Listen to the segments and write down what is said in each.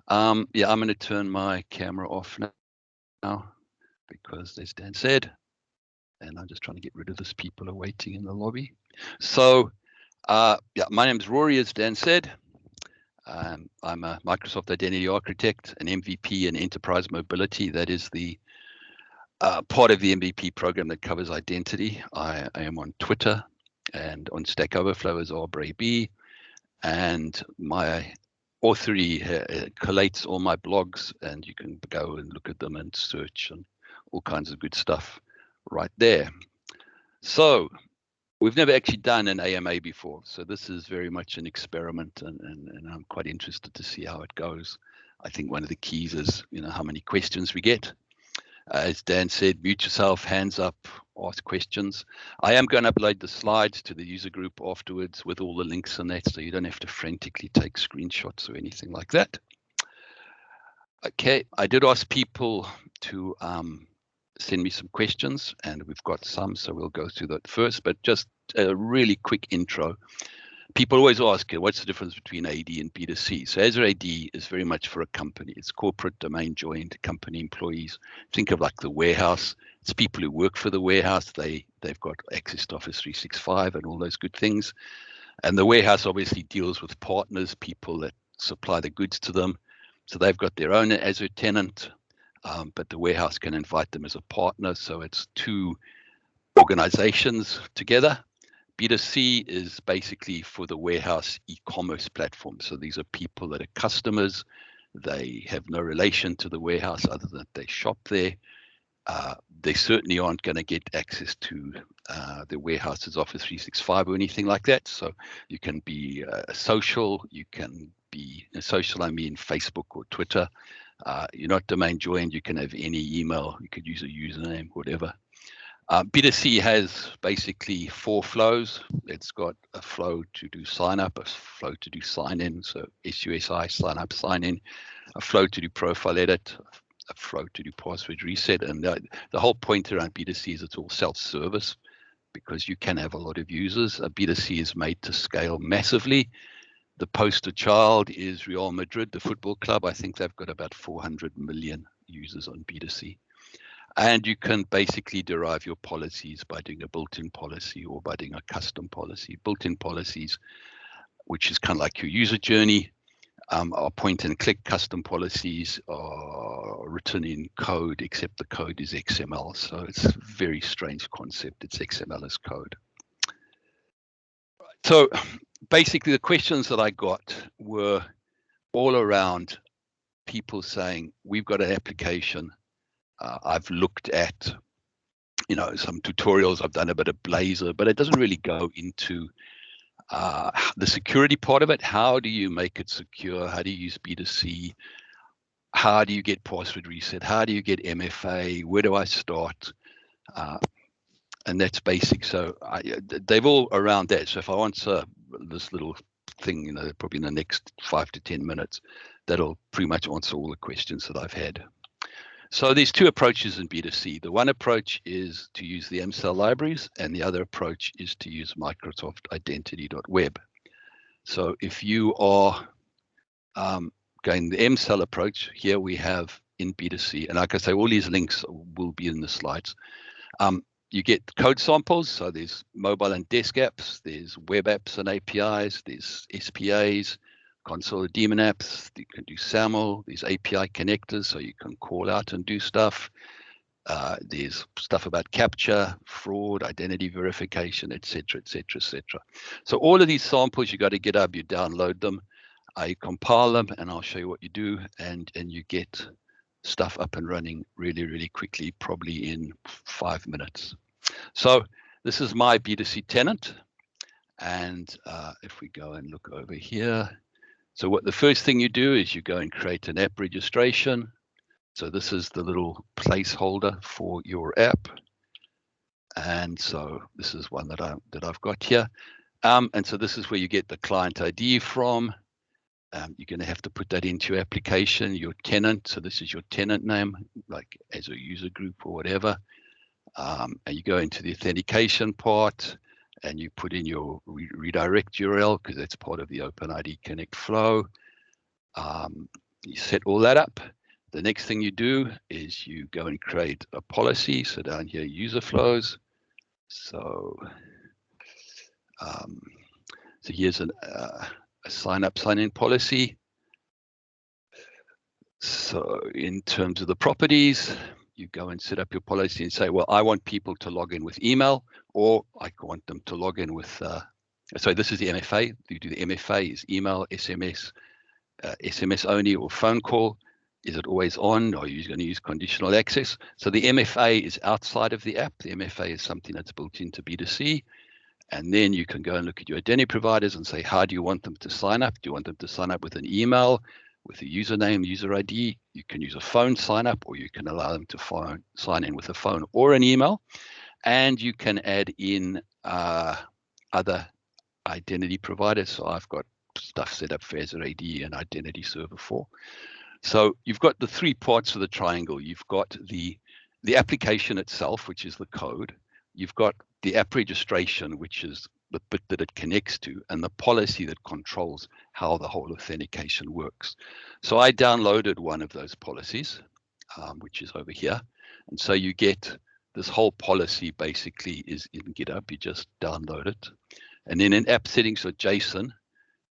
Yeah, I'm going to turn my camera off now because, as Dan said, and I'm just trying to get rid of this. People are waiting in the lobby. So, yeah, my name is Rory, as Dan said. I'm a Microsoft Identity Architect, an MVP in Enterprise Mobility. That is the part of the MVP program that covers identity. I am on Twitter and on Stack Overflow as RBRayB, and my Authory collates all my blogs, and you can go and look at them and search and all kinds of good stuff right there. So we've never actually done an AMA before, so this is very much an experiment, and I'm quite interested to see how it goes. I think one of the keys is, how many questions we get. As Dan said, mute yourself, hands up, ask questions. I am going to upload the slides to the user group afterwards with all the links in that, so you don't have to frantically take screenshots or anything like that. Okay, I did ask people to send me some questions, and we've got some, so we'll go through that first, but just a really quick intro. People always ask, what's the difference between AD and B2C? So Azure AD is very much for a company. It's corporate domain joined company employees. Think of like the warehouse. It's people who work for the warehouse. They've got access to Office 365 and all those good things. And the warehouse obviously deals with partners, people that supply the goods to them. So they've got their own Azure tenant, but the warehouse can invite them as a partner. So it's two organizations together. B2C is basically for the warehouse e-commerce platform. So these are people that are customers. They have no relation to the warehouse other than they shop there. They certainly aren't going to get access to the warehouse's Office 365 or anything like that. So you can be social. You can be social, I mean Facebook or Twitter. You're not domain joined. You can have any email. You could use a username, whatever. B2C has basically 4 flows. It's got a flow to do sign up, a flow to do sign in, so SUSI, sign up, sign in, a flow to do profile edit, a flow to do password reset. And the whole point around B2C is it's all self-service because you can have a lot of users. B2C is made to scale massively. The poster child is Real Madrid, the football club. I think they've got about 400 million users on B2C. And you can basically derive your policies by doing a built-in policy or by doing a custom policy. Built-in policies, which is kind of like your user journey, are point and click. Custom policies are written in code, except the code is XML. So it's a very strange concept. It's XML as code. So basically the questions that I got were all around people saying, we've got an application. I've looked at, some tutorials. I've done a bit of Blazor, but it doesn't really go into the security part of it. How do you make it secure? How do you use B2C? How do you get password reset? How do you get MFA? Where do I start? And that's basic. So they've all around that. So if I answer this little thing, probably in the next 5 to 10 minutes, that'll pretty much answer all the questions that I've had. So there's 2 approaches in B2C. The one approach is to use the MCell libraries, and the other approach is to use Microsoft Identity.web. So if you are going the MCell approach, here we have in B2C, and like I say, all these links will be in the slides. You get code samples, so there's mobile and desk apps, there's web apps and APIs, there's SPAs, console daemon apps. You can do Saml, there's API connectors, so you can call out and do stuff. There's stuff about capture, fraud, identity verification, etc., etc., etc. So all of these samples, you got to get up, you download them, you compile them, and I'll show you what you do, and you get stuff up and running really, really quickly, probably in 5 minutes. So this is my B2C tenant, and if we go and look over here, so what the first thing you do is you go and create an app registration. So this is the little placeholder for your app. And so this is one that I've got here. And so this is where you get the client ID from. You're going to have to put that into your application, your tenant. So this is your tenant name, like as a user group or whatever. And you go into the authentication part, and you put in your redirect URL because that's part of the OpenID Connect flow. You set all that up. The next thing you do is you go and create a policy. So down here, user flows. So, so here's a sign up, sign in policy. So in terms of the properties, you go and set up your policy and say, well, I want people to log in with email, or I want them to log in with, so this is the MFA. You do the MFA is email, SMS, SMS only, or phone call. Is it always on? Or are you going to use conditional access? So the MFA is outside of the app. The MFA is something that's built into B2C. And then you can go and look at your identity providers and say, how do you want them to sign up? Do you want them to sign up with an email, with a username, user ID? You can use a phone sign up, or you can allow them to sign in with a phone or an email. And you can add in other identity providers. So I've got stuff set up for Azure AD and Identity Server 4. So you've got the three parts of the triangle. You've got the application itself, which is the code. You've got the app registration, which is the bit that it connects to, and the policy that controls how the whole authentication works. So I downloaded one of those policies, which is over here. And so you get this whole policy basically is in Github. You just download it. And then in app settings or JSON,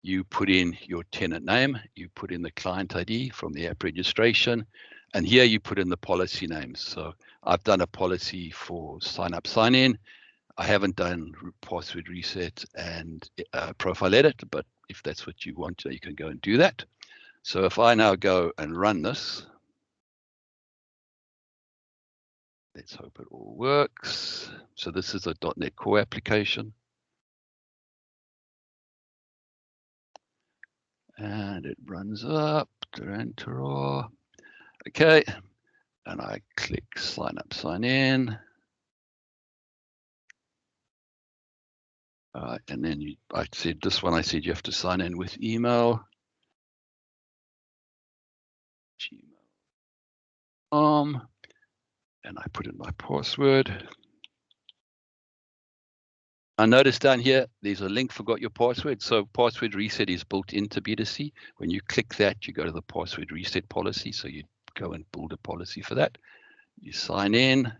you put in your tenant name, you put in the client ID from the app registration, and here you put in the policy names. So I've done a policy for sign up, sign in. I haven't done password reset and profile edit, but if that's what you want, you can go and do that. So if I now go and run this, let's hope it all works. So this is a .NET Core application. And it runs up, okay, and I click sign up, sign in. All right, and then I said this one, I said you have to sign in with email. Gmail.com, and I put in my password. I notice down here, there's a link, forgot your password. So password reset is built into B2C. When you click that, you go to the password reset policy. So you go and build a policy for that. You sign in.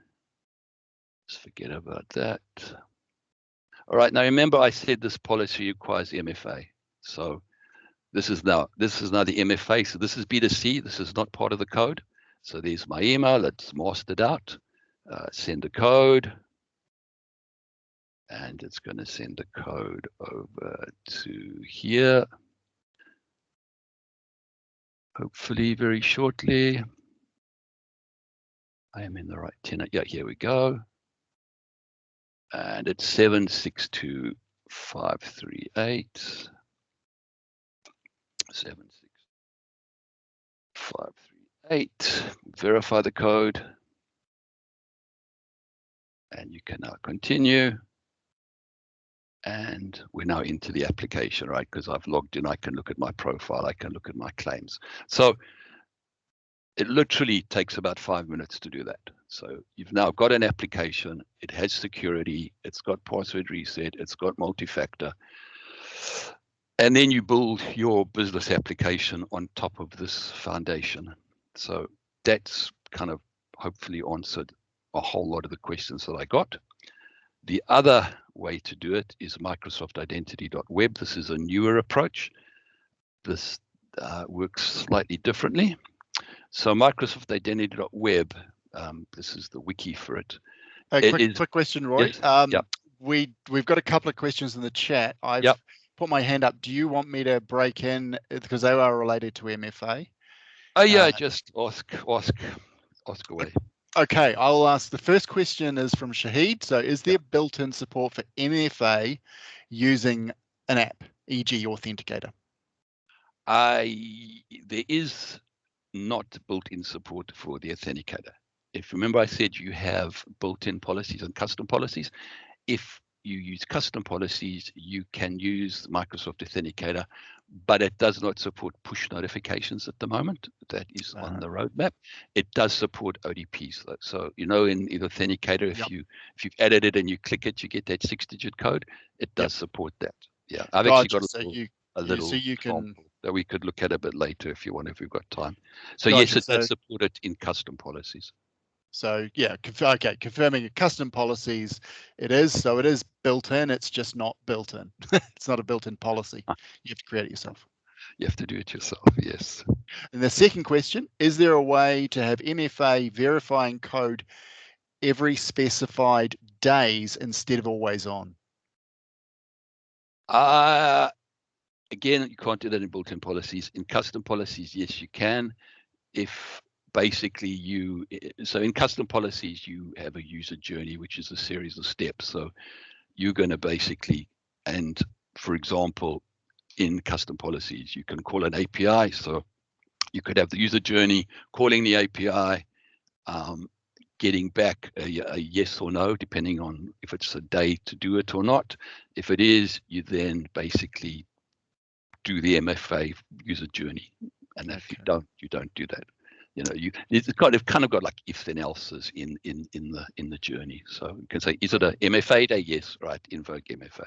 Just forget about that. All right, now remember I said this policy requires MFA. So this is now the MFA. So this is B2C. This is not part of the code. So there's my email. It's mastered out. Send a code. And it's going to send the code over to here. Hopefully very shortly. I am in the right tenant. Yeah, here we go. And it's 762538. 76538. Verify the code. And you can now continue. And we're now into the application, right? Because I've logged in, I can look at my profile, I can look at my claims. So it literally takes about 5 minutes to do that. So you've now got an application, it has security, it's got password reset, it's got multi-factor. And then you build your business application on top of this foundation. So that's kind of hopefully answered a whole lot of the questions that I got. The other way to do it is Microsoft Identity.web. This is a newer approach. This works slightly differently. So Microsoft Identity.web, this is the wiki for it. Quick question, Rory. Yes? Yep. We've got a couple of questions in the chat. I've put my hand up. Do you want me to break in because they are related to MFA? Oh yeah, just ask away. Okay, I'll ask. The first question is from Shahid. So is there built-in support for MFA using an app, e.g. Authenticator? There is not built-in support for the Authenticator. If remember I said you have built-in policies and custom policies. If you use custom policies, you can use Microsoft Authenticator, but it does not support push notifications at the moment. That is on the roadmap. It does support ODPs though. So in Authenticator, if you've added it and you click it, you get that 6-digit code. It does support that. Yeah, I've actually got a little. So you can that we could look at a bit later if you want, if we've got time. So Gotcha. yes, it does support it in custom policies. So yeah, okay, confirming custom policies, it is. So it is built in, it's just not built in. It's not a built-in policy. You have to create it yourself. You have to do it yourself, yes. And the second question, is there a way to have MFA verifying code every specified days instead of always on? Again, you can't do that in built-in policies. In custom policies, yes, you can. If basically so in custom policies, you have a user journey, which is a series of steps. So you're going to basically, and for example, in custom policies, you can call an API. So you could have the user journey calling the API, getting back a yes or no, depending on if it's a day to do it or not. If it is, you then basically do the MFA user journey. And if you don't do that. You know, it's kind of got like if then else's in the journey. So you can say, is it a MFA day? Yes, right. Invoke MFA.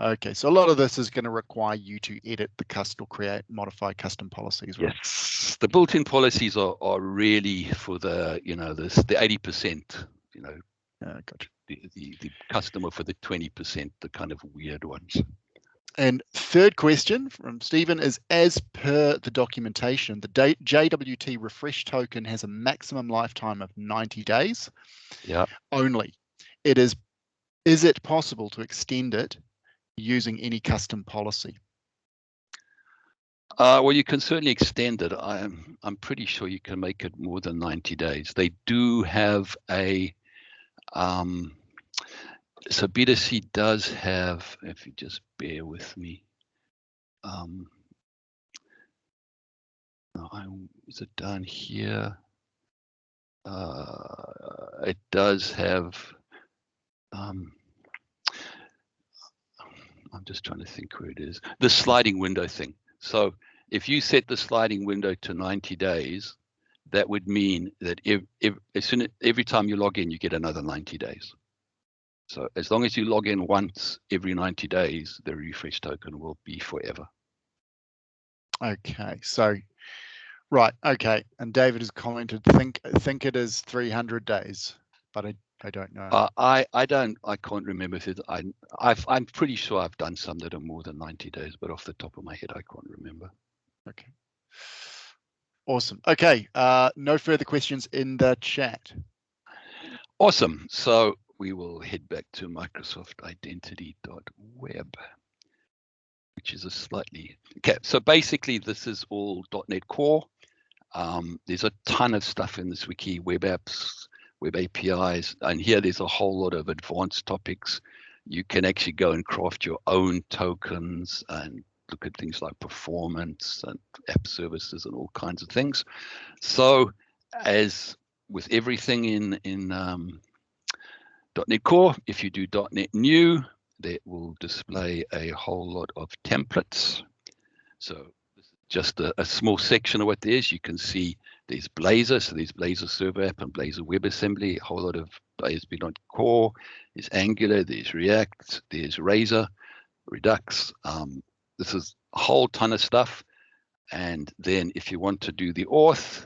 Okay, so a lot of this is going to require you to edit the custom, create, modify custom policies, right? Yes, the built-in policies are really for the the 80%. You know, Gotcha. The customer for the 20%, the kind of weird ones. And third question from Stephen is, as per the documentation, the JWT refresh token has a maximum lifetime of 90 days. Yeah. Only. Is it possible to extend it using any custom policy? Well, you can certainly extend it. I'm pretty sure you can make it more than 90 days. They do have a so B2C does have, if you just bear with me, is it down here? It does have, I'm just trying to think where it is, the sliding window thing. So if you set the sliding window to 90 days, that would mean that every time you log in, you get another 90 days. So as long as you log in once every 90 days, the refresh token will be forever. Okay, so right, okay. And David has commented, think it is 300 days, but I don't know. I can't remember if I'm pretty sure I've done some that are more than 90 days, but off the top of my head, I can't remember. Okay. Awesome. Okay, no further questions in the chat. Awesome. So we will head back to Microsoft Identity.web, which is a slightly, okay. So basically this is all .NET Core. There's a ton of stuff in this wiki, web apps, web APIs, and here there's a whole lot of advanced topics. You can actually go and craft your own tokens and look at things like performance and app services and all kinds of things. So as with everything in .NET Core, if you do .NET New, that will display a whole lot of templates. So this is just a small section of what there is. You can see there's Blazor, so there's Blazor Server App and Blazor WebAssembly, a whole lot of ASP.NET Core. There's Angular, there's React, there's Razor, Redux. This is a whole ton of stuff. And then if you want to do the auth,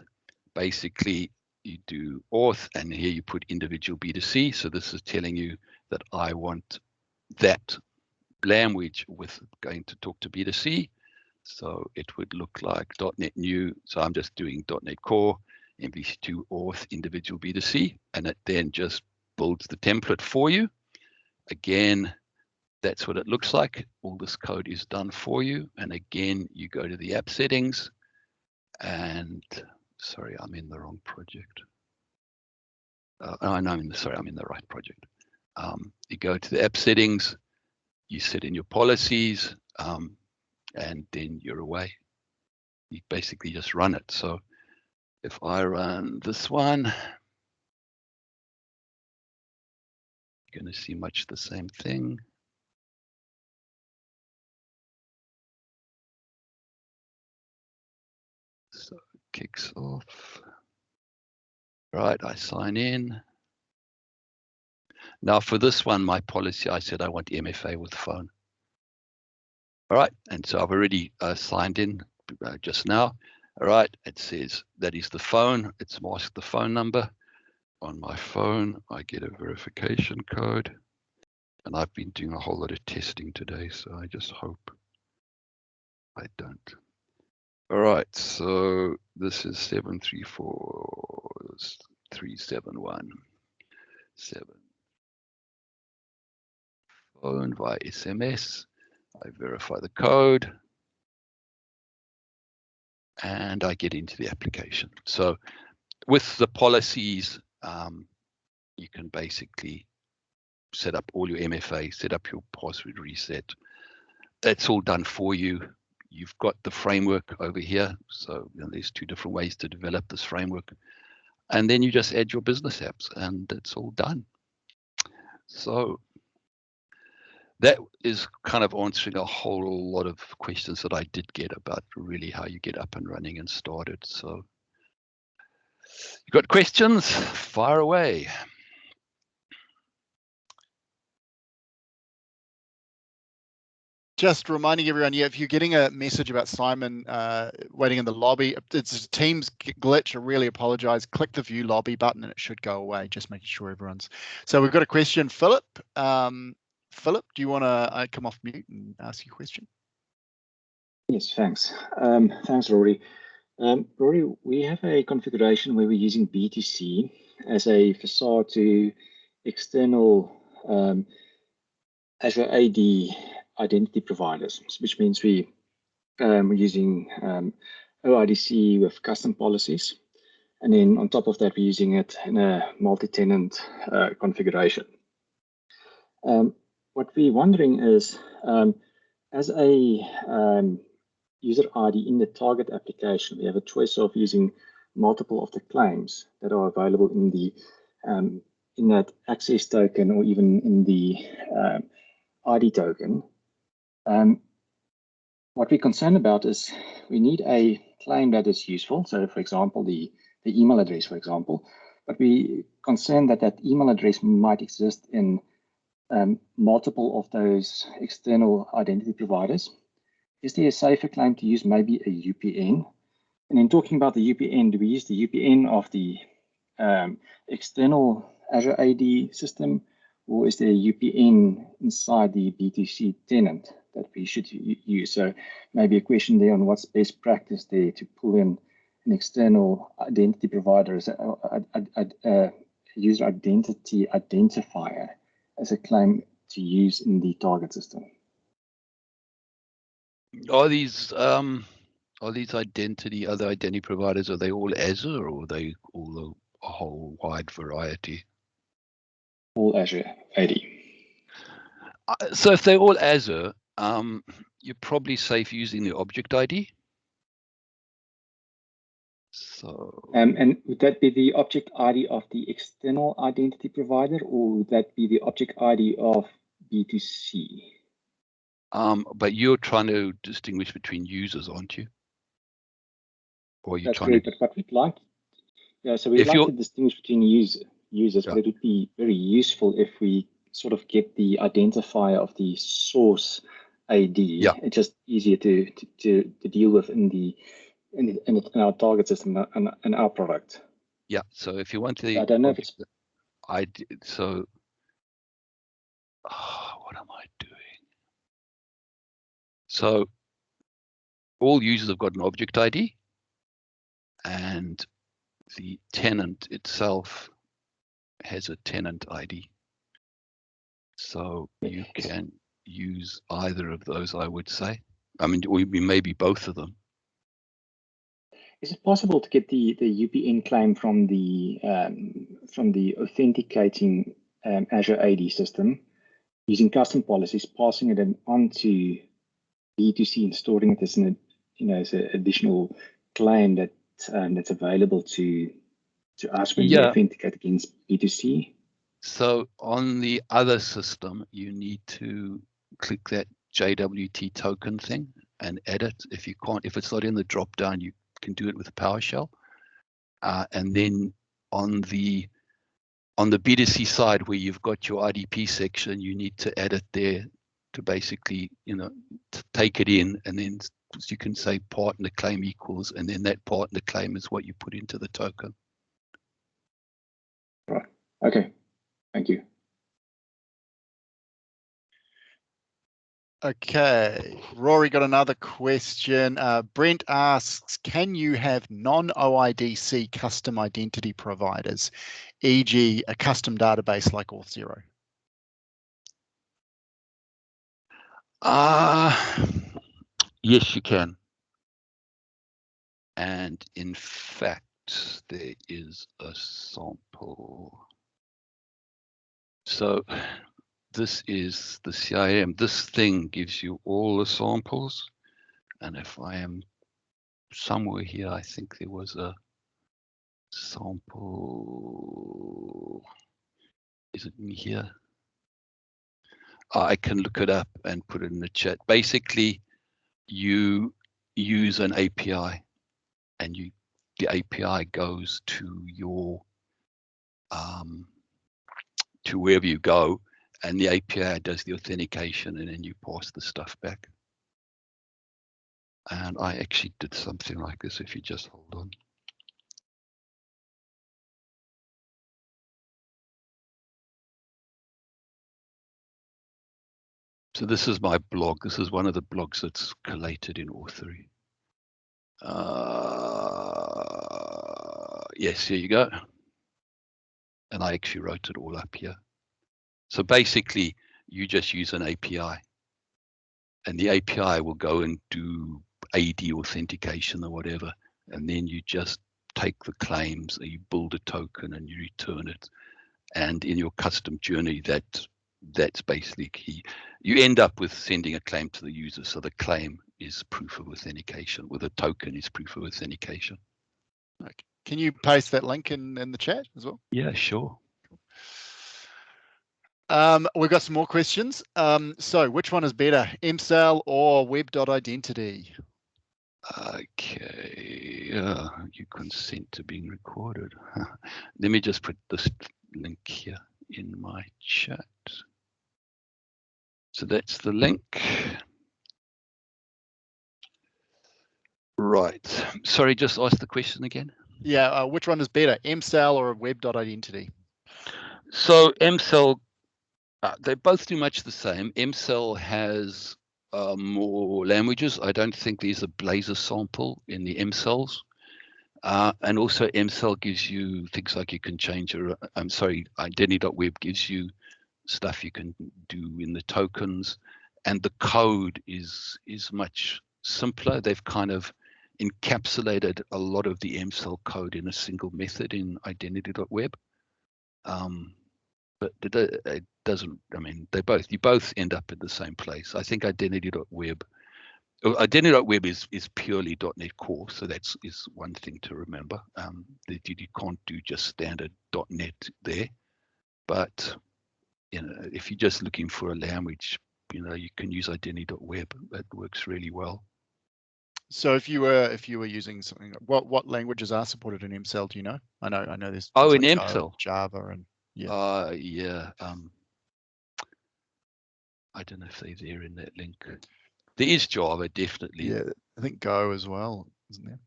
basically you do auth, and here you put individual B2C. So this is telling you that I want that language with going to talk to B2C. So it would look like .NET New. So I'm just doing .NET Core, MVC2 auth, individual B2C, and it then just builds the template for you. Again, that's what it looks like. All this code is done for you. And again, you go to the app settings and sorry, I'm in the wrong project. I'm in the right project. You go to the app settings, you set in your policies, and then you're away. You basically just run it. So if I run this one, you're going to see much the same thing. So it kicks off. Right, I sign in. Now for this one, my policy, I said I want MFA with phone. All right, and so I've already signed in just now. All right, it says that is the phone. It's masked the phone number. On my phone, I get a verification code. And I've been doing a whole lot of testing today, so I just hope I don't. All right, so this is 734-371. 7. Phone via SMS. I verify the code. And I get into the application. So with the policies, you can basically set up all your MFA, set up your password reset. That's all done for you. You've got the framework over here. So there's 2 different ways to develop this framework. And then you just add your business apps and it's all done. So that is kind of answering a whole lot of questions that I did get about really how you get up and running and started. So you got questions? Fire away. Just reminding everyone, yeah, if you're getting a message about Simon waiting in the lobby, it's a Teams glitch. I really apologize. Click the view lobby button and it should go away, just making sure everyone's. So we've got a question, Philip. Philip, do you want to come off mute and ask your question? Yes, thanks. Thanks, Rory. Rory, we have a configuration where we're using B2C as a facade to external Azure AD identity providers, which means we're using OIDC with custom policies. And then on top of that, we're using it in a multi-tenant configuration. What we're wondering is, as a user ID in the target application, we have a choice of using multiple of the claims that are available in the in that access token or even in the ID token. What we're concerned about is we need a claim that is useful. So, for example, the email address, for example, but we concerned that that email address might exist in multiple of those external identity providers. Is there a safer claim to use maybe a UPN? And in talking about the UPN, do we use the UPN of the external Azure AD system, or is there a UPN inside the B2C tenant that we should use? So maybe a question there on what's best practice there to pull in an external identity provider as a user identity identifier as a claim to use in the target system. Are these other identity providers, are they all Azure or are they all a whole wide variety? All Azure AD. So if they're all Azure, you're probably safe using the object ID. So and would that be the object ID of the external identity provider, or would that be the object ID of B2C? But you're trying to distinguish between users, aren't you? Or you're That's trying correct, to... but what we'd like, so we'd like to distinguish between users, Yeah. but it would be very useful if we sort of get the identifier of the source ID. Yeah. It's just easier to deal with in our target system and our product. Yeah. So if you want to, I don't know if it's. So what am I doing? So all users have got an object ID, and the tenant itself has a tenant ID. So you can use either of those, I would say. I mean, maybe both of them. Is it possible to get the UPN claim from the authenticating Azure AD system using custom policies, passing it onto B2C and storing it as an additional claim that's available to us when we authenticate against B2C? So on the other system, you need to click that JWT token thing and edit. If it's not in the drop down, you can do it with PowerShell. And then on the B2C side where you've got your IDP section, you need to edit there to basically, take it in, and then you can say partner claim equals, and then that partner claim is what you put into the token. Right. Okay. Thank you. Okay, Rory got another question. Brent asks, can you have non-OIDC custom identity providers, e.g. a custom database like Auth0? Yes, you can. And in fact, there is a sample. So this is the CIM. This thing gives you all the samples. And if I am somewhere here, I think there was a sample. Is it in here? I can look it up and put it in the chat. Basically, you use an API, and the API goes to your to wherever you go, and the API does the authentication, and then you pass the stuff back. And I actually did something like this. If you just hold on. So this is my blog. This is one of the blogs that's collated in Authory. Yes, here you go. And I actually wrote it all up here. So basically, you just use an API, and the API will go and do AD authentication or whatever, and then you just take the claims, and you build a token, and you return it. And in your custom journey, that's basically key. You end up with sending a claim to the user, so the claim is proof of authentication, with a token is proof of authentication. Okay. Can you paste that link in the chat as well? Yeah, sure. We've got some more questions. So which one is better, MSAL or web.identity? Okay, you consent to being recorded. Let me just put this link here in my chat. So that's the link. Right. Sorry, just ask the question again. Yeah, which one is better, MSAL or web.identity? So MSAL, they both do much the same. MSAL has more languages. I don't think there's a Blazor sample in the MSALs. And also MSAL gives you things like you can change your, identity.web gives you stuff you can do in the tokens, and the code is much simpler. They've kind of encapsulated a lot of the MSAL code in a single method in identity.web. But it doesn't, I mean, you both end up in the same place. I think identity.web is purely .NET Core, so is one thing to remember. That you can't do just standard .NET there. But if you're just looking for a language, you can use identity.web. That works really well. So if you were using something, what languages are supported in MSAL? Do you know? I know there's in like MSAL, Java and yeah. I don't know if they're there in that link. There is Java, definitely. Yeah, I think Go as well, isn't there?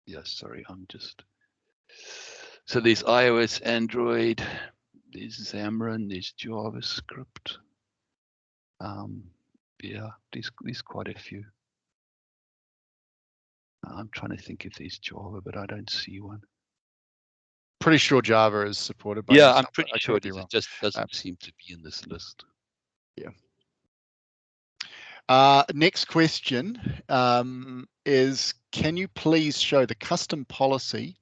Yeah, sorry, so there's iOS, Android, there's Xamarin, there's JavaScript. Yeah, there's quite a few. I'm trying to think if there's Java, but I don't see one. Pretty sure Java is supported by. Yeah, I'm pretty sure it is. It just doesn't seem to be in this list. Yeah. Next question is, can you please show the custom policy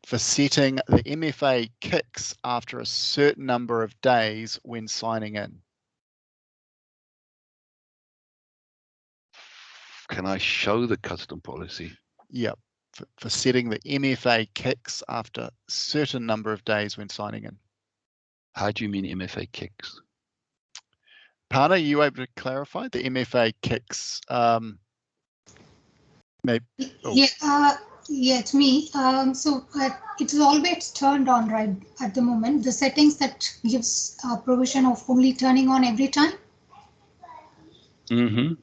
for setting the MFA kicks after a certain number of days when signing in? Can I show the custom policy? Yep, for setting the MFA kicks after a certain number of days when signing in. How do you mean MFA kicks? Pana, are you able to clarify the MFA kicks? Maybe. Oh. Yeah, it's me. So it's always turned on right at the moment. The settings that gives provision of only turning on every time. Mm-hmm.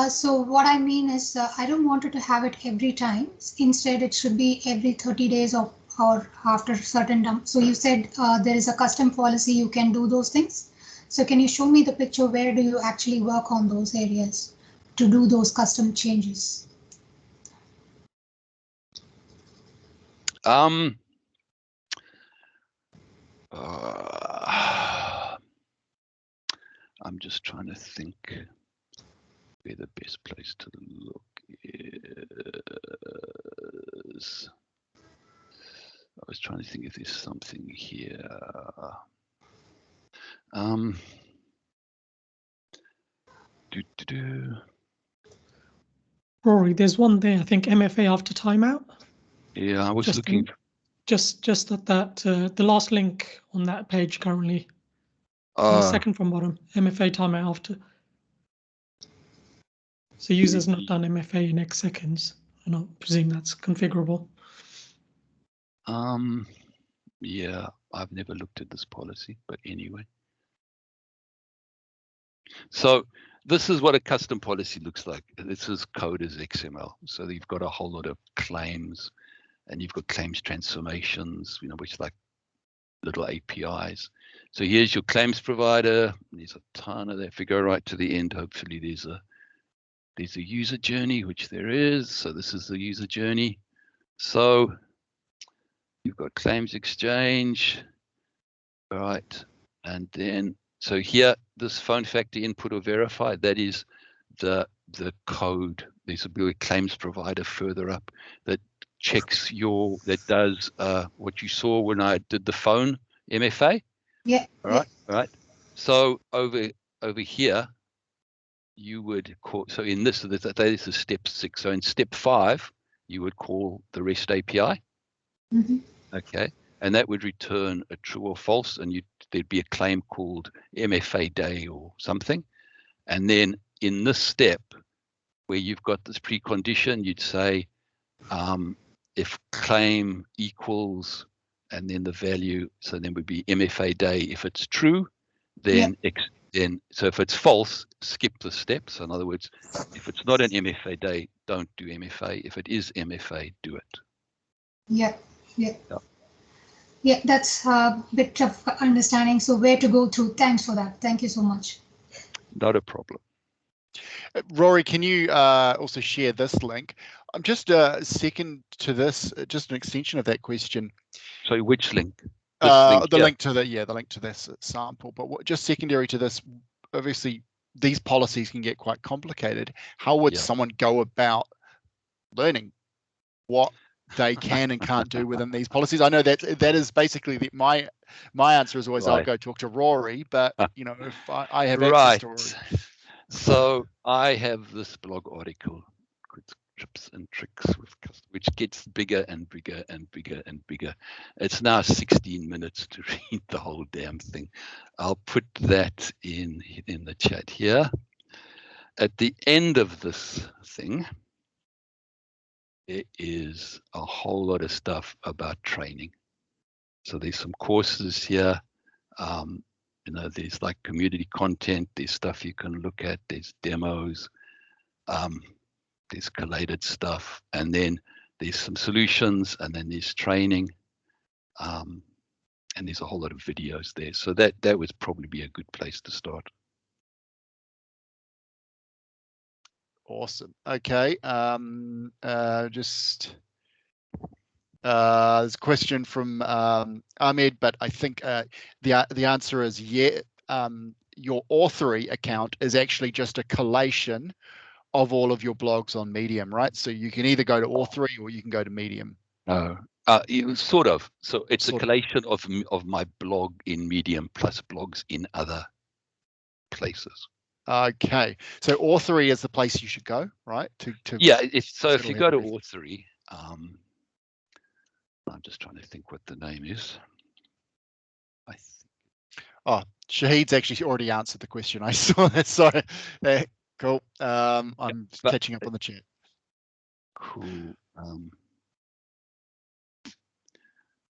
So what I mean is I don't want it to have it every time. Instead, it should be every 30 days or after certain time. So you said there is a custom policy you can do those things. So can you show me the picture? Where do you actually work on those areas to do those custom changes? I'm just trying to think where the best place to look is. I was trying to think if there's something here. Rory, there's one there. I think MFA after timeout. Yeah, I was Just looking. Just at that the last link on that page currently. The second from bottom, MFA timeout after. So user's not done MFA in X seconds. I don't presume that's configurable. Yeah, I've never looked at this policy, but anyway. So this is what a custom policy looks like. This is code as XML. So you've got a whole lot of claims, and you've got claims transformations, which like little APIs. So here's your claims provider. There's a ton of that. If you go right to the end, hopefully there's a user journey, which there is. So this is the user journey. So you've got claims exchange, all right, and then so here this phone factor input or verify, that is the code. There's a claims provider further up that checks that does what you saw when I did the phone MFA. Yeah. All right. So over here, you would call. So in this is step 6. So in step 5, you would call the REST API. Mm-hmm. Okay, and that would return a true or false, and there'd be a claim called MFA day or something. And then in this step, where you've got this precondition, you'd say if claim equals, and then the value, so then would be MFA day. If it's true, then so if it's false, skip the step. So in other words, if it's not an MFA day, don't do MFA. If it is MFA, do it. Yeah, that's a bit of understanding. So where to go to? Thanks for that. Thank you so much. Not a problem. Rory, can you also share this link? I'm just second to this, just an extension of that question. So which link? The link to this sample, but just secondary to this, obviously these policies can get quite complicated. How would someone go about learning what they can and can't do within these policies? I know that is basically my answer is always I'll go talk to Rory, but if I have access to Rory. So I have this blog article, Tips and Tricks which gets bigger and bigger and bigger and bigger. It's now 16 minutes to read the whole damn thing. I'll put that in the chat here. At the end of this thing, there is a whole lot of stuff about training. So there's some courses here. There's like community content, there's stuff you can look at, there's demos, there's collated stuff, and then there's some solutions, and then there's training, and there's a whole lot of videos there. So that would probably be a good place to start. Awesome. Okay. There's a question from Ahmed, but I think the answer is yeah. Your Authory account is actually just a collation of all of your blogs on Medium, right? So you can either go to Authory or you can go to Medium. Sort of. So it's a collation of my blog in Medium plus blogs in other places. Okay, so Authory is the place you should go, right? If you go to Authory, I'm just trying to think what the name is. Shahid's actually already answered the question. I saw that. Sorry. Cool. I'm catching up on the chat. Cool.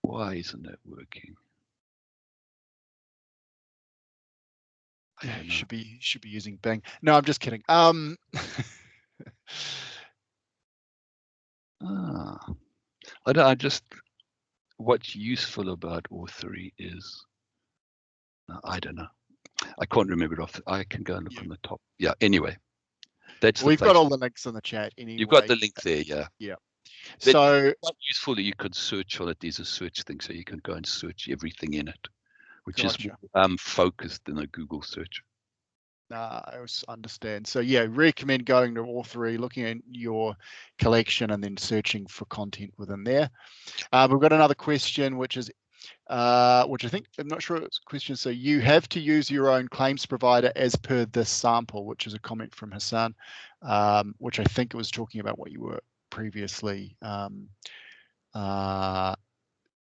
Why isn't that working? I don't know. Should be using Bing. No, I'm just kidding. I just, what's useful about Authory is, I don't know. I can't remember it off. I can go and look on the top. Yeah. Anyway, that's We've got all the links in the chat anyway. You've got the link there. Yeah. Yeah. But So it's useful that you could search on it. There's a search thing, so you can go and search everything in it, which is more, focused than a Google search. I understand. So yeah, recommend going to Authory, looking at your collection, and then searching for content within there. We've got another question, which is, which I think, I'm not sure it's a question. So you have to use your own claims provider as per this sample, which is a comment from Hassan, which I think it was talking about what you were previously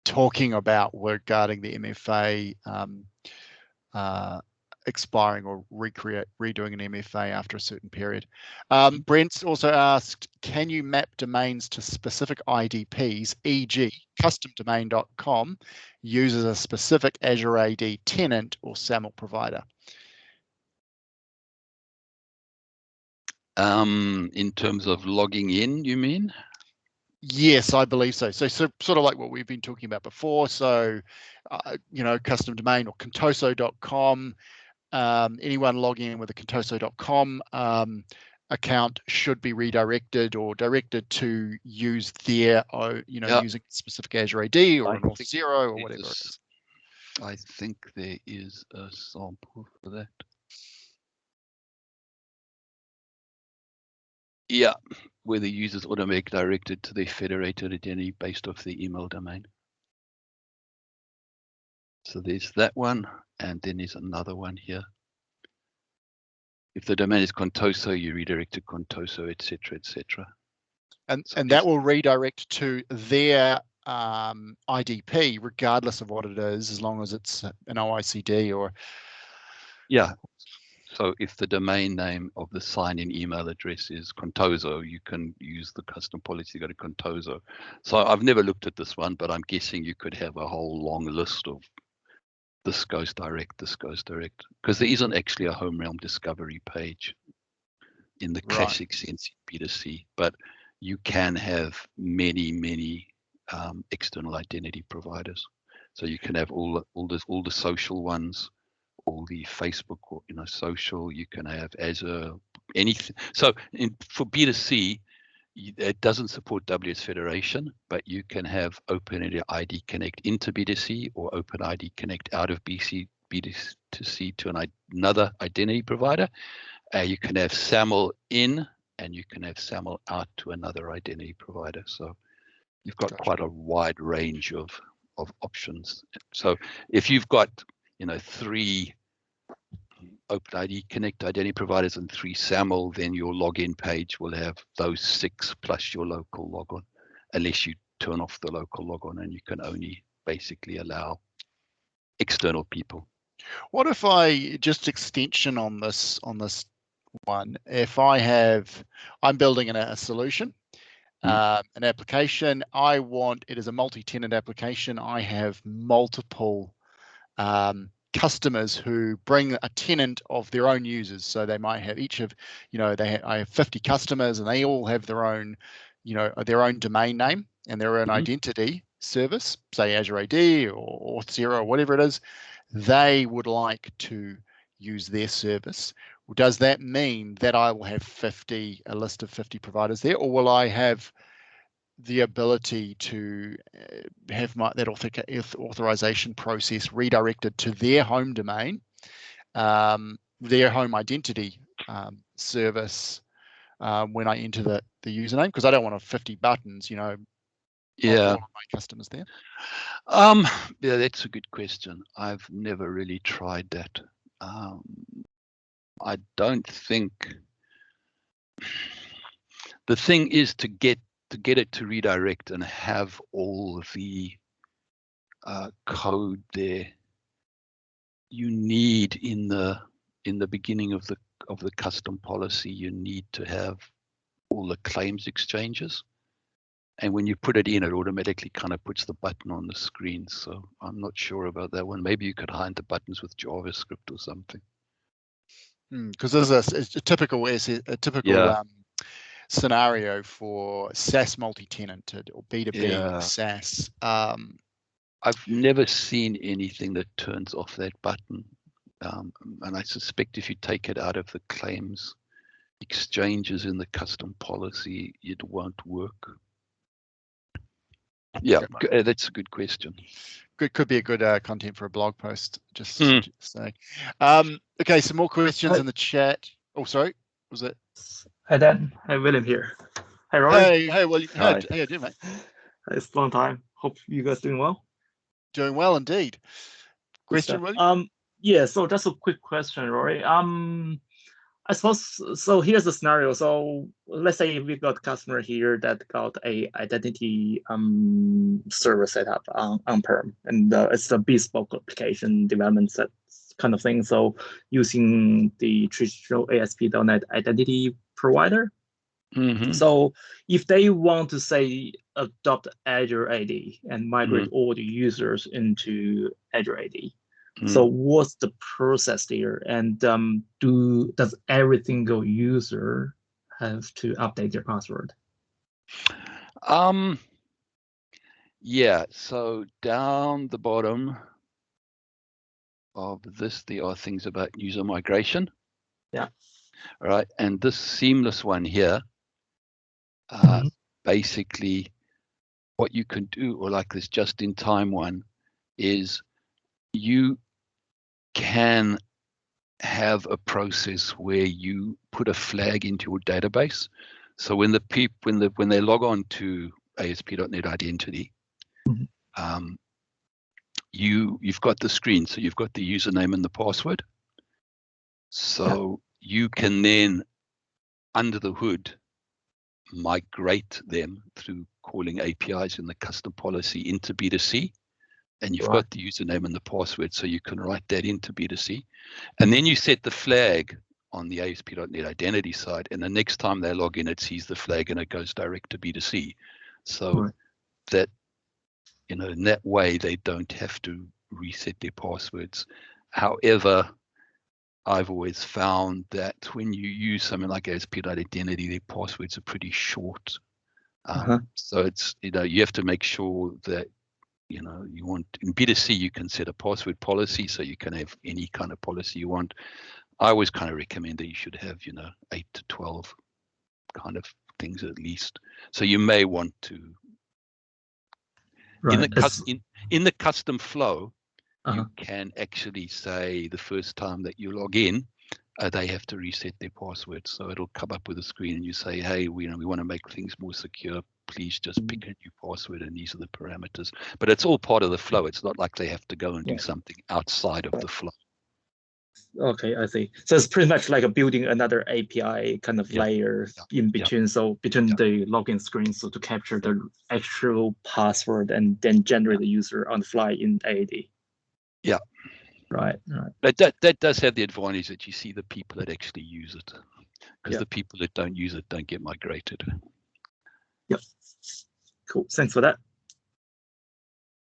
talking about regarding the MFA expiring or redoing an MFA after a certain period. Brent's also asked, can you map domains to specific IDPs, e.g. customdomain.com uses a specific Azure AD tenant or Saml provider? In terms of logging in, you mean? Yes, I believe so. So sort of like what we've been talking about before. So, you know, Customdomain or contoso.com. Anyone logging in with a contoso.com account should be redirected or directed to use their, using specific Azure AD or an Auth0 or whatever it is. I think there is a sample for that. Yeah, where the users automatically directed to their federated identity based off the email domain. So there's that one, and then there's another one here. If the domain is Contoso, you redirect to Contoso, etc., etc. And that will redirect to their IDP, regardless of what it is, as long as it's an OICD or. Yeah. So if the domain name of the sign-in email address is Contoso, you can use the custom policy to go to Contoso. So I've never looked at this one, but I'm guessing you could have a whole long list of this goes direct, this goes direct, because there isn't actually a home realm discovery page in the classic sense in B2C, but you can have many external identity providers. So you can have all the social ones, all the Facebook, or social. You can have Azure, anything. So for B2C, it doesn't support WS Federation, but you can have OpenID Connect into B2C or OpenID Connect out of B2C to another identity provider. You can have SAML in, and you can have SAML out to another identity provider. So you've got quite a wide range of options. So if you've got 3 OpenID Connect identity providers and 3 SAML, then your login page will have those 6 plus your local logon, unless you turn off the local logon and you can only basically allow external people. What if I just extension on this one? If I'm building a solution, an application, I want it as a multi-tenant application. I have multiple customers who bring a tenant of their own users. So they might have I have 50 customers and they all have their own, their own domain name and their own identity service, say Azure AD or Auth0 or whatever it is. They would like to use their service. Does that mean that I will have a list of 50 providers there, or will I have the ability to have that authorization process redirected to their home domain, their home identity service when I enter the username? Because I don't want 50 buttons, all of my customers there. Yeah, that's a good question. I've never really tried that. I don't think the thing is to get it to redirect and have all the code there. You need in the beginning of the custom policy, you need to have all the claims exchanges. And when you put it in, it automatically kind of puts the button on the screen. So I'm not sure about that one. Maybe you could hide the buttons with JavaScript or something. Because there's a typical scenario for SaaS multi-tenanted or B2B SaaS. I've never seen anything that turns off that button. And I suspect if you take it out of the claims exchanges in the custom policy, it won't work. Yeah, that's a good question. Could be a good content for a blog post. Just saying. Okay, some more questions in the chat. Oh, sorry, was it? Hi Dan. Hi William here. Hi Rory. Hey, William. How you doing, mate? It's a long time. Hope you guys doing well. Doing well indeed. Question, William? Yeah. So just a quick question, Rory. I suppose so. Here's the scenario. So let's say we got a customer here that got a identity server set up on-prem, and it's a bespoke application development set kind of thing. So using the traditional ASP.NET identity provider. So if they want to say adopt Azure AD and migrate all the users into Azure AD. So what's the process there? And does every single user have to update their password? Yeah, so down the bottom of this, there are things about user migration. Yeah. All right, and this seamless one here, basically what you can do, or like this just-in-time one, is you can have a process where you put a flag into your database. So when when they log on to ASP.NET Identity, you've got the screen, so you've got the username and the password. So you can then, under the hood, migrate them through calling APIs in the custom policy into B2C. And you've got the username and the password, so you can write that into B2C. And then you set the flag on the ASP.NET Identity side, and the next time they log in, it sees the flag and it goes direct to B2C. So that, in that way, they don't have to reset their passwords. However, I've always found that when you use something like ASP.NET Identity, their passwords are pretty short. So it's, you have to make sure that, you want, in B2C, you can set a password policy, so you can have any kind of policy you want. I always kind of recommend that you should have, 8 to 12 kind of things at least. So you may want to, in the custom flow, you can actually say the first time that you log in, they have to reset their password. So it'll come up with a screen and you say, hey, we want to make things more secure. Please just pick a new password, and these are the parameters. But it's all part of the flow. It's not like they have to go and do something outside of the flow. Okay, I see. So it's pretty much like building another API kind of layer in between. So between the login screen, so to capture the actual password and then generate the user on the fly in AD. Yeah. Right. That does have the advantage that you see the people that actually use it, because the people that don't use it don't get migrated. Yep. Cool. Thanks for that.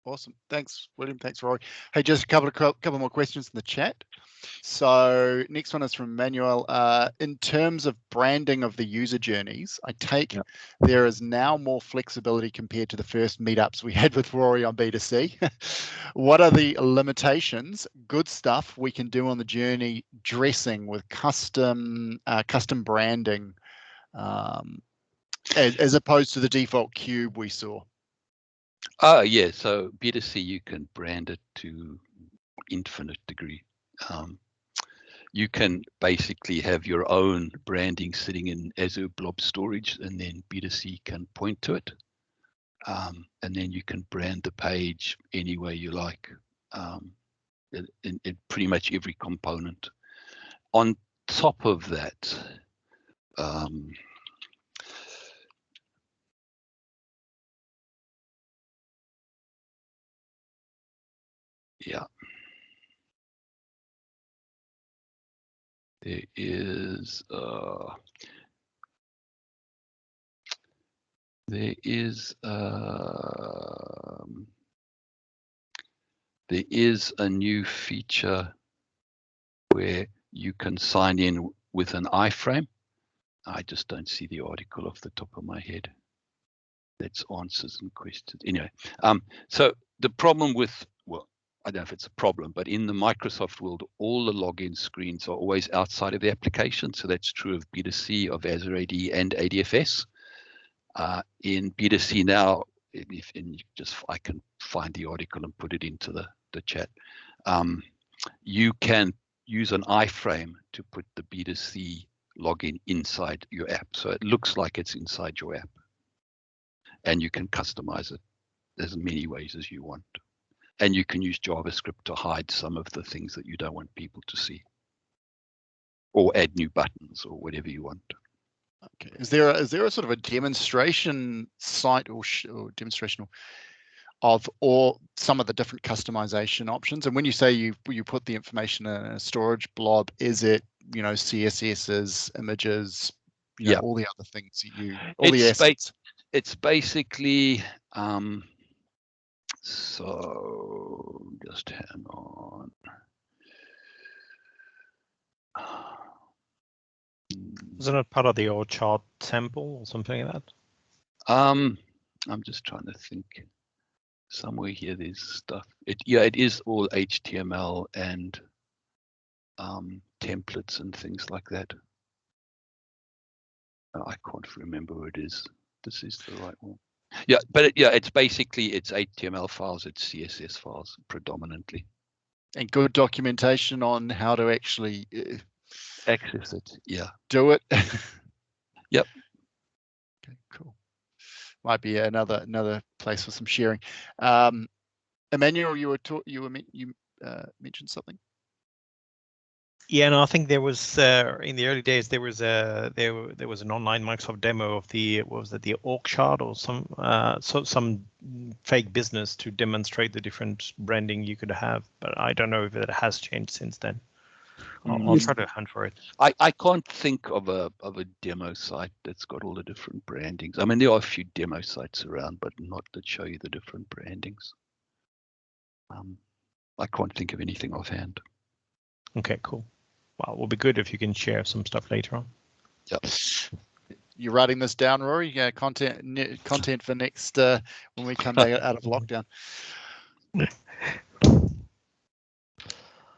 Awesome. Thanks, William. Thanks, Rory. Hey, just a couple more questions in the chat. So next one is from Manuel. In terms of branding of the user journeys, I take there is now more flexibility compared to the first meetups we had with Rory on B2C. What are the limitations, good stuff we can do on the journey dressing with custom branding as opposed to the default cube we saw? Yeah, so B2C, you can brand it to infinite degree. You can basically have your own branding sitting in Azure Blob Storage, and then B2C can point to it. And then you can brand the page any way you like, in pretty much every component. On top of that, there is a new feature where you can sign in with an iframe. I just don't see the article off the top of my head. That's answers and questions. Anyway, so the problem with, well, I don't know if it's a problem, but in the Microsoft world, all the login screens are always outside of the application. So that's true of B2C, of Azure AD and ADFS. In B2C now, I can find the article and put it into the chat. You can use an iframe to put the B2C login inside your app. So it looks like it's inside your app. And you can customize it as many ways as you want. And you can use JavaScript to hide some of the things that you don't want people to see. Or add new buttons or whatever you want. Okay. Is there a sort of a demonstration site or demonstration of or some of the different customization options? And when you say you put the information in a storage blob, is it, you know, CSSs, images, you know, all the other things that you, all the assets? It's basically, so just hang on. Isn't it part of the old chart sample or something like that? I'm just trying to think. Somewhere here there's stuff. It is all HTML and templates and things like that. I can't remember where it is. This is the right one. Yeah, but it's basically, it's HTML files, it's CSS files predominantly. And good documentation on how to actually access it. Yeah. Do it. Yep. Okay, cool. Might be another place for some sharing. Emmanuel, you mentioned something. Yeah, no, I think there was in the early days there was an online Microsoft demo of the the org chart or some fake business to demonstrate the different branding you could have, but I don't know if it has changed since then. I'll try to hunt for it. I can't think of a demo site that's got all the different brandings. I mean, there are a few demo sites around, but not that show you the different brandings. I can't think of anything offhand. Okay, cool. Well, it will be good if you can share some stuff later on. Yep. You're writing this down, Rory? Yeah, content for next when we come back out of lockdown.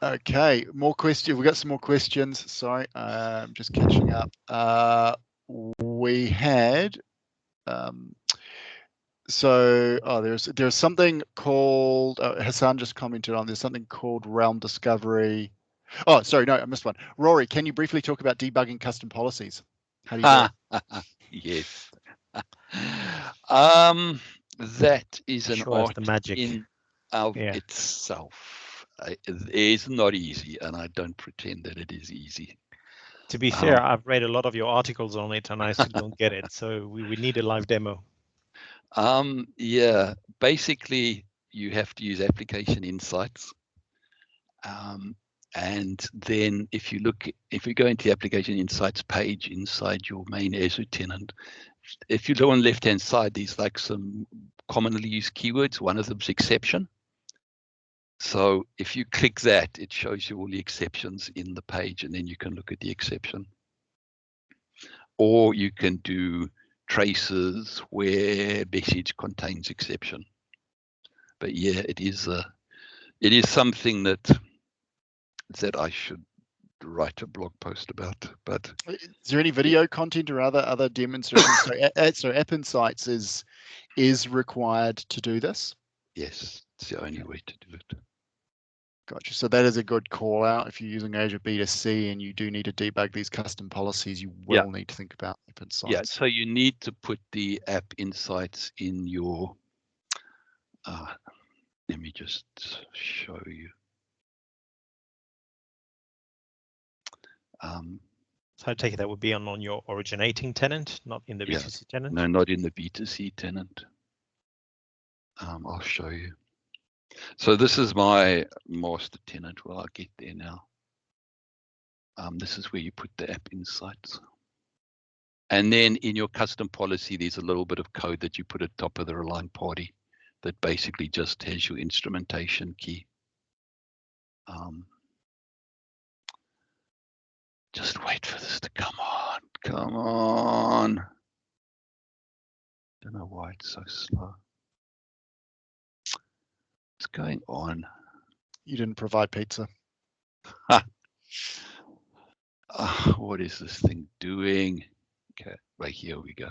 Okay, more questions. We've got some more questions. Sorry, I'm just catching up. We had there's something called Hassan just commented on. There's something called Realm Discovery. Oh, sorry, no, I missed one. Rory, can you briefly talk about debugging custom policies? How do you do it? Yes. That is an art the magic in of itself. It is not easy, and I don't pretend that it is easy. To be fair, I've read a lot of your articles on it, and I still don't get it. So we need a live demo. Yeah, basically, you have to use application insights. And then if you go into the application insights page inside your main Azure tenant, if you look on the left-hand side, there's like some commonly used keywords. One of them's exception. So if you click that, it shows you all the exceptions in the page, and then you can look at the exception. Or you can do traces where message contains exception. But yeah, it is something that I should write a blog post about. But is there any video content or other demonstrations? So App Insights is required to do this? Yes, it's the only way to do it. Gotcha. So that is a good call out. If you're using Azure B2C and you do need to debug these custom policies, you will need to think about App Insights. Yeah, so you need to put the App Insights in your, let me just show you. So I take it that would be on your originating tenant, not in the B2C tenant? No, not in the B2C tenant. I'll show you. So this is my master tenant. Well, I'll get there now. This is where you put the App Insights. And then in your custom policy, there's a little bit of code that you put at the top of the relying party that basically just has your instrumentation key. Just wait for this to come on. Come on. Don't know why it's so slow. What's going on? You didn't provide pizza. What is this thing doing? Okay, right, here we go.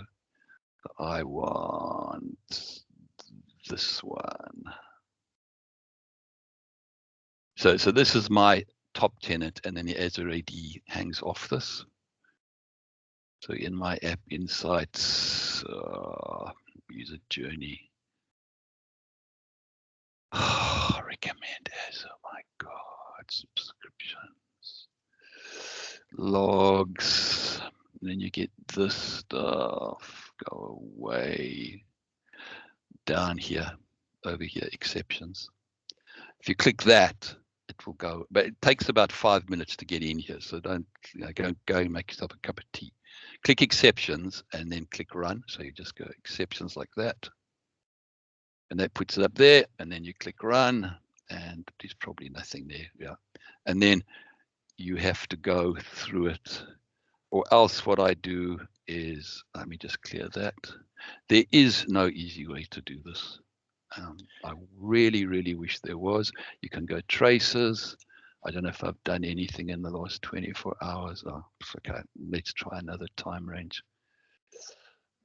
I want this one. So this is my top tenant, and then the Azure AD hangs off this. So in my app insights, user journey. Recommend Azure, my God, subscriptions, logs, and then you get this stuff, go away, down here, over here, exceptions. If you click that, it will go, but it takes about 5 minutes to get in here. So don't go and make yourself a cup of tea. Click exceptions and then click run. So you just go exceptions like that. And that puts it up there, and then you click run, and there's probably nothing there. Yeah. And then you have to go through it, or else what I do is, let me just clear that. There is no easy way to do this. I really, really wish there was. You can go traces. I don't know if I've done anything in the last 24 hours. Oh, okay, let's try another time range.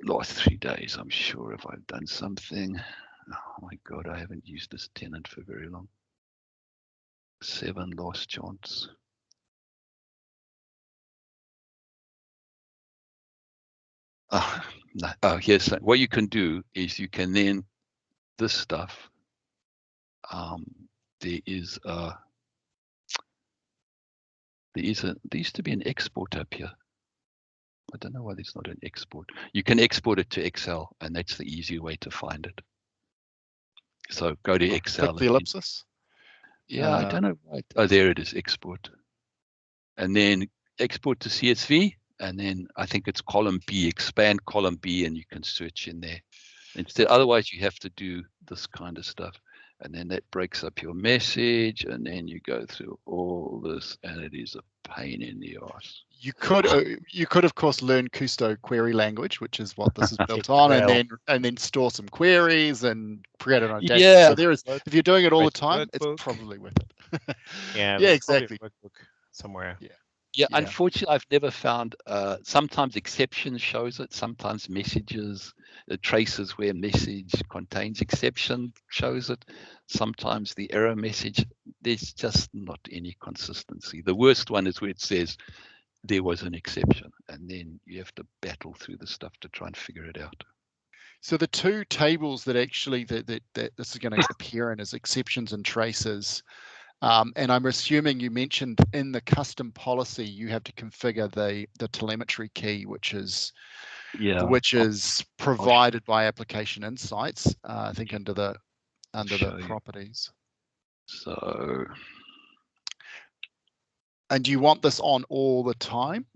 Last 3 days, I'm sure if I've done something. Oh my God, I haven't used this tenant for very long. 7 last chance. Oh, no. Oh, here's what you can do is you can then this stuff. There used to be an export up here. I don't know why there's not an export. You can export it to Excel, and that's the easy way to find it. So go to Excel. Click the ellipsis. Yeah, I don't know why. Oh, there it is, export. And then export to CSV, and then I think it's column B, expand column B, and you can search in there. Instead, otherwise you have to do this kind of stuff. And then that breaks up your message, and then you go through all this, and it is a pain in the arse. You could of course learn Custo query language, which is what this is built on, and then store some queries and create an identity. Yeah. So there is, if you're doing it all the time, it's probably worth it. Yeah, exactly. Somewhere. Yeah, unfortunately, I've never found. Sometimes exceptions shows it. Sometimes messages, traces where message contains exception shows it. Sometimes the error message. There's just not any consistency. The worst one is where it says there was an exception, and then you have to battle through the stuff to try and figure it out. So the two tables that actually that this is going to appear in is exceptions and traces. And I'm assuming you mentioned in the custom policy you have to configure the telemetry key, which is provided by Application Insights. I think under the properties. So, and do you want this on all the time,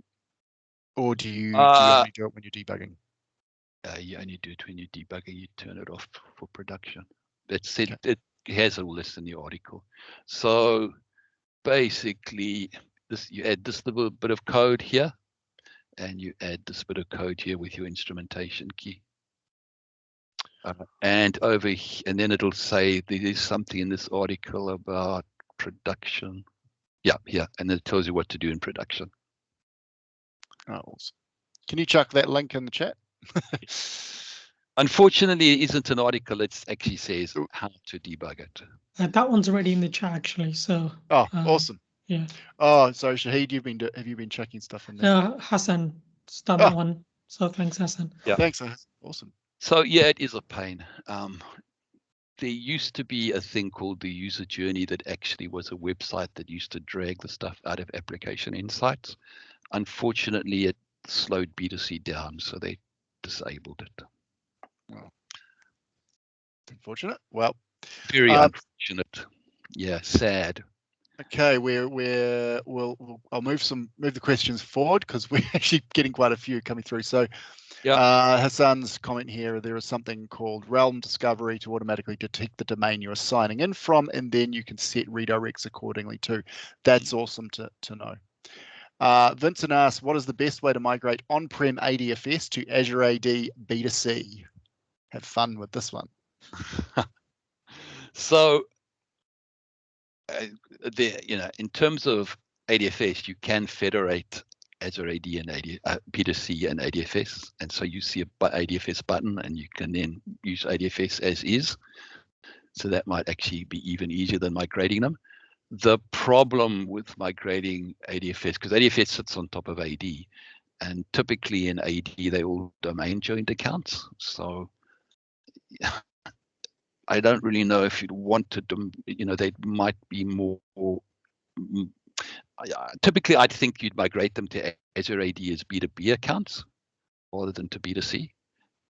or do you only do it when you're debugging? You only do it when you're debugging. You turn it off for production. It said it has all this in the article. So basically, you add this little bit of code here, and you add this bit of code here with your instrumentation key. And over here, and then it'll say there is something in this article about production. Yeah, and it tells you what to do in production. Oh, awesome. Can you chuck that link in the chat? Unfortunately, it isn't an article. It actually says how to debug it. That one's already in the chat actually. So. Oh, awesome. Yeah. Oh, so Shahid, have you been checking stuff in there? Hassan done that one. So thanks, Hassan. Yeah. Thanks. Awesome. So yeah, it is a pain. There used to be a thing called the user journey that actually was a website that used to drag the stuff out of Application Insights. Unfortunately, it slowed B2C down, so they disabled it. Well, unfortunate. Well, very unfortunate. Yeah, sad. Okay, I'll move the questions forward because we're actually getting quite a few coming through. So, Hassan's comment here: there is something called Realm Discovery to automatically detect the domain you are signing in from, and then you can set redirects accordingly too. That's awesome to know. Vincent asks, what is the best way to migrate on-prem ADFS to Azure AD B2C? Have fun with this one. So, in terms of ADFS, you can federate Azure AD and B2C and ADFS, and so you see a ADFS button, and you can then use ADFS as is. So that might actually be even easier than migrating them. The problem with migrating ADFS, because ADFS sits on top of AD, and typically in AD they're all domain joined accounts. So I don't really know if you'd want to, they might be more. Typically, I'd think you'd migrate them to Azure AD as B2B accounts rather than to B2C,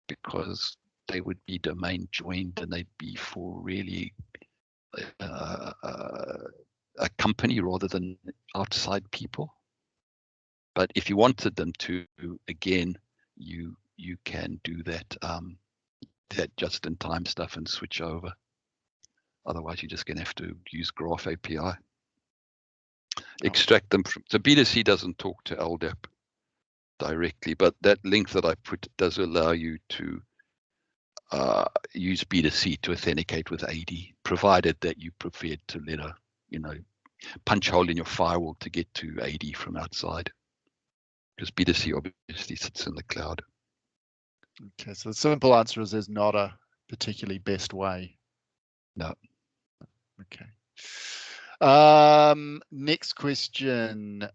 because they would be domain joined and they'd be for really a company rather than outside people. But if you wanted them to, again, you can do that that just-in-time stuff and switch over. Otherwise, you're just going to have to use Graph API. Extract them from. So B2C doesn't talk to LDAP directly, but that link that I put does allow you to use B2C to authenticate with AD, provided that you preferred to let a punch hole in your firewall to get to AD from outside, because B2C obviously sits in the cloud. Okay, so the simple answer is there's not a particularly best way. No. Okay. Next question.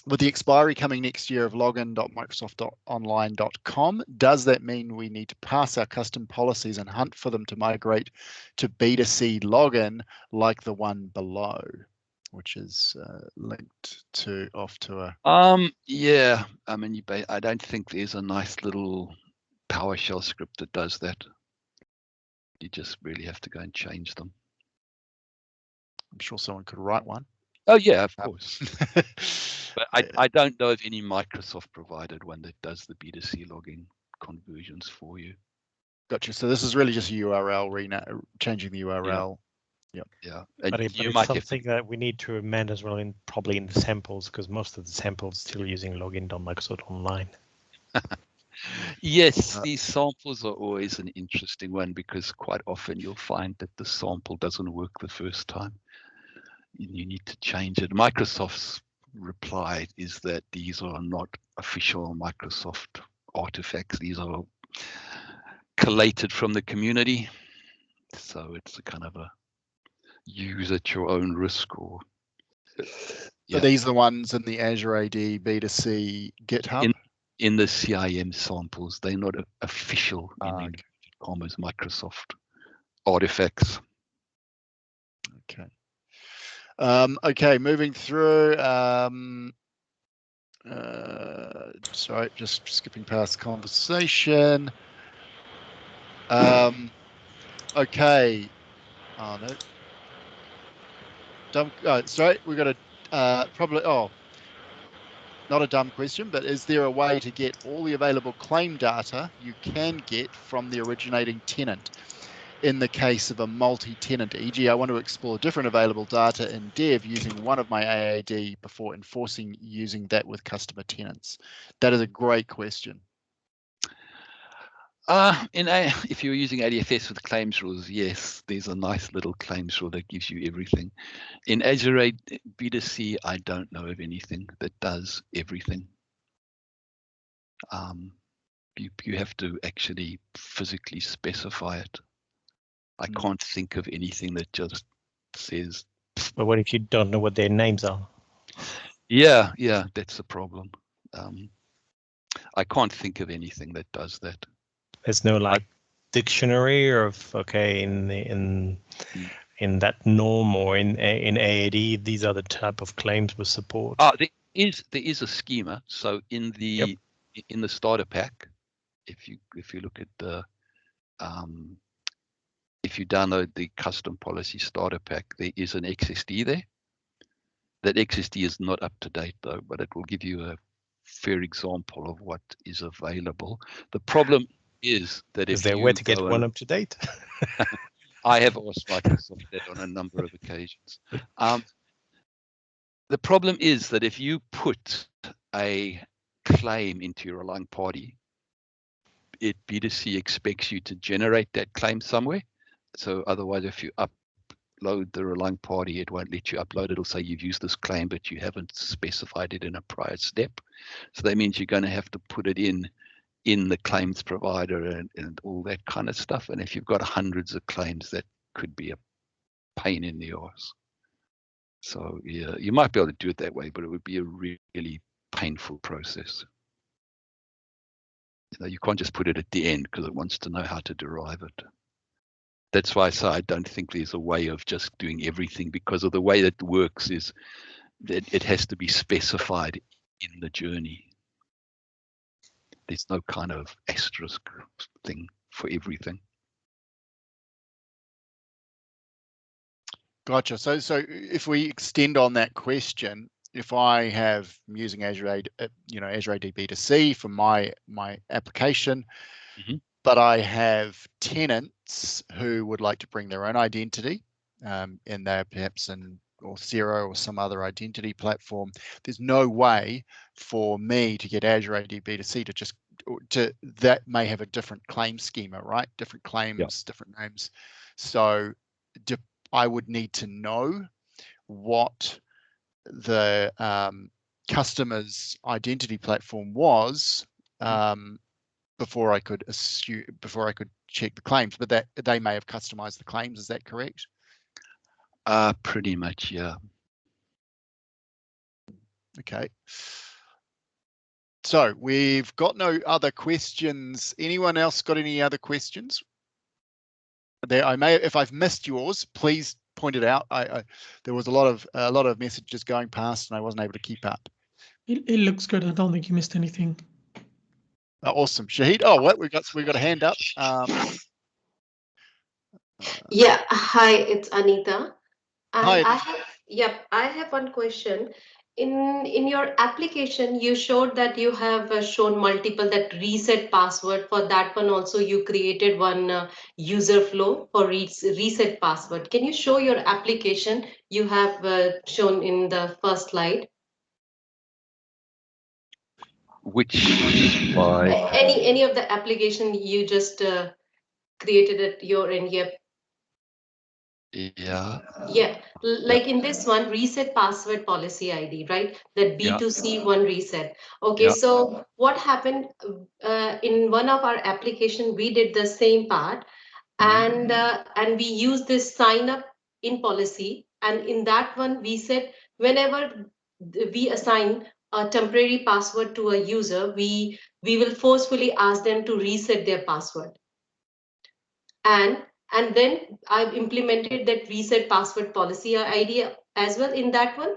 With the expiry coming next year of login.microsoft.online.com, does that mean we need to pass our custom policies and hunt for them to migrate to B2C login like the one below, which is linked to off to a... Yeah, I mean, I don't think there's a nice little PowerShell script that does that. You just really have to go and change them. I'm sure someone could write one. Oh yeah, of course. But I don't know of any Microsoft provided one that does the B2C login conversions for you. Gotcha. So this is really just a URL changing the URL. Yeah. But it's something that we need to amend as well, probably in the samples, because most of the samples still using login.microsoft online. Yes, these samples are always an interesting one, because quite often you'll find that the sample doesn't work the first time. You need to change it. Microsoft's reply is that these are not official Microsoft artifacts. These are collated from the community. So it's a kind of a use at your own risk. Or So these are the ones in the Azure AD B2C GitHub? In the CIM samples, they're not official in commas Microsoft artifacts. Okay. Okay, moving through. Sorry, just skipping past the conversation. Okay. Oh no. Sorry, we got a probably. Oh, not a dumb question, but is there a way to get all the available claim data you can get from the originating tenant? In the case of a multi-tenant, e.g., I want to explore different available data in dev using one of my AAD before enforcing using that with customer tenants. That is a great question. If you're using ADFS with claims rules, yes, there's a nice little claims rule that gives you everything. In Azure AD B2C, I don't know of anything that does everything. You have to actually physically specify it. I can't think of anything that just says. But what if you don't know what their names are? Yeah, that's the problem. I can't think of anything that does that. There's no dictionary of in that norm or in AAD, these are the type of claims with support. There is a schema. So in the starter pack, if you look at the if you download the custom policy starter pack, there is an XSD there. That XSD is not up to date though, but it will give you a fair example of what is available. The problem is that is there a way to get one up to date? I have asked Microsoft that on a number of occasions. the problem is that if you put a claim into your relying party, B2C expects you to generate that claim somewhere. So otherwise, if you upload the relying party, it won't let you upload it. It'll say you've used this claim, but you haven't specified it in a prior step. So that means you're going to have to put it in the claims provider and all that kind of stuff. And if you've got hundreds of claims, that could be a pain in the arse. So yeah, you might be able to do it that way, but it would be a really painful process. You can't just put it at the end because it wants to know how to derive it. That's why I say I don't think there's a way of just doing everything, because of the way that works is that it has to be specified in the journey. There's no kind of asterisk thing for everything. Gotcha. So if we extend on that question, if I have, I'm using Azure AD B2C for my application, but I have tenants who would like to bring their own identity, and they're perhaps in Author or some other identity platform, there's no way for me to get Azure AD B2C that may have a different claim schema, right? Different claims, different names. So I would need to know what the customer's identity platform was before I could check the claims, but that they may have customized the claims. Is that correct? Pretty much, yeah. Okay. So we've got no other questions. Anyone else got any other questions? There, if I've missed yours, please point it out. There was a lot of messages going past, and I wasn't able to keep up. It looks good. I don't think you missed anything. Awesome, Shahid. Oh, what we've got a hand up. Yeah. Hi, it's Anita. And hi. I have one question. In your application, you showed that you have shown multiple that reset password. For that one also, you created one user flow for reset password. Can you show your application you have shown in the first slide? Which slide? Any of the application you just created at your end? Yep. Yeah. Yeah, like in this one, reset password policy ID, right? That B2C one reset. Okay, so what happened in one of our application, we did the same part, and we use this sign up in policy, and in that one we said whenever we assign a temporary password to a user, we will forcefully ask them to reset their password. And then I've implemented that reset password policy ID as well in that one.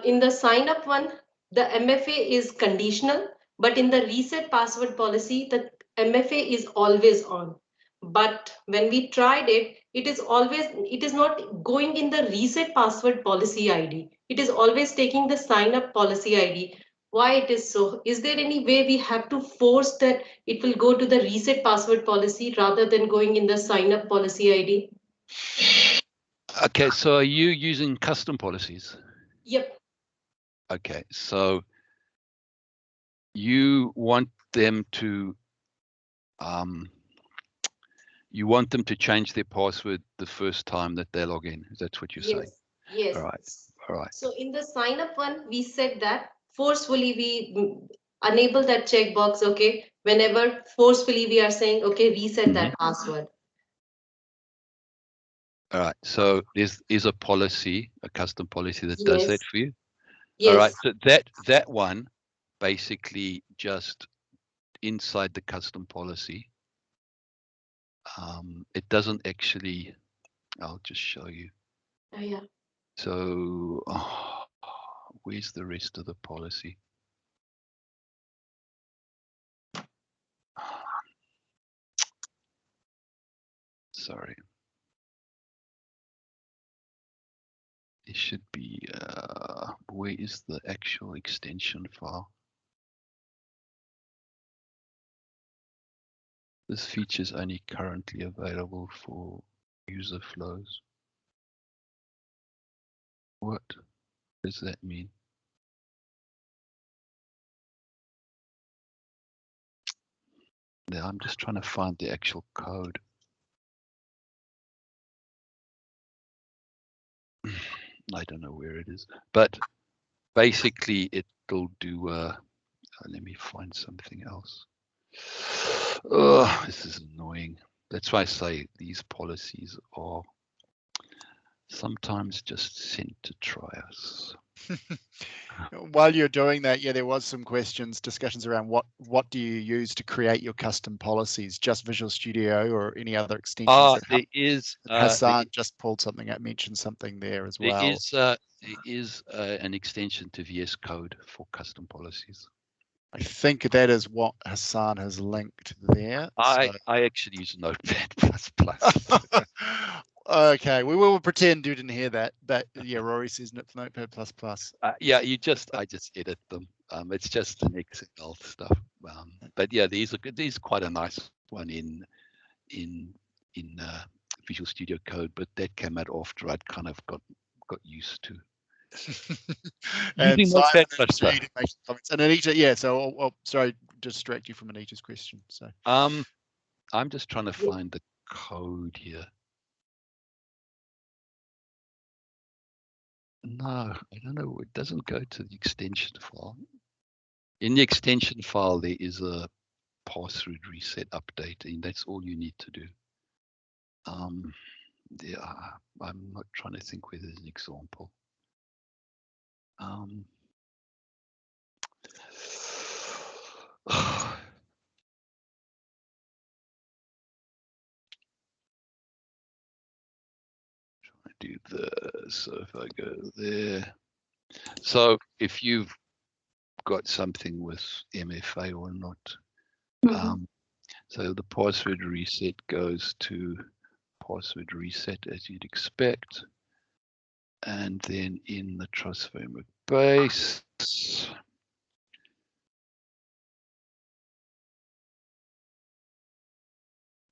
In the sign up one, the MFA is conditional, but in the reset password policy, the MFA is always on. But when we tried it, it is not going in the reset password policy ID. It is always taking the sign up policy ID. Why it is so? Is there any way we have to force that it will go to the reset password policy rather than going in the sign up policy ID? Okay, so are you using custom policies? Yep. Okay, so you want them to change their password the first time that they log in. That's what you're saying? Yes. All right. So in the sign up one, we said that forcefully we enable that checkbox. Okay, whenever forcefully we are saying, okay, reset that password. All right, so there's a policy, a custom policy that does that for you. Yes. All right, so that one basically just inside the custom policy. It doesn't actually. I'll just show you. Oh yeah. So where's the rest of the policy? Sorry. It should be, where is the actual extension file? This feature is only currently available for user flows. What? What does that mean? Yeah, I'm just trying to find the actual code. I don't know where it is, but basically it'll do. Let me find something else. Oh, this is annoying. That's why I say these policies are sometimes just sent to try us. While you're doing that, yeah, there was some discussions around what do you use to create your custom policies? Just Visual Studio or any other extensions? There is. Hassan just pulled something out, mentioned something there as well. There is an extension to VS Code for custom policies. I think that is what Hassan has linked there. I actually use Notepad++. Okay, we will pretend you didn't hear that, but yeah, Rory says Notepad++. Yeah, I just edit them. It's just an Excel stuff. But yeah, these quite a nice one in Visual Studio Code, but that came out after I'd kind of got used to. And using Simon Notepad++. Comments. And Anita, yeah. So I'll sorry, distract you from Anita's question. So I'm just trying to find the code here. No, I don't know. It doesn't go to the extension file. In the extension file, there is a password reset update, and that's all you need to do. Yeah, I'm not trying to think where there's an example. Do this. So if I go there, so if you've got something with MFA or not, so the password reset goes to password reset as you'd expect, and then in the trust framework base,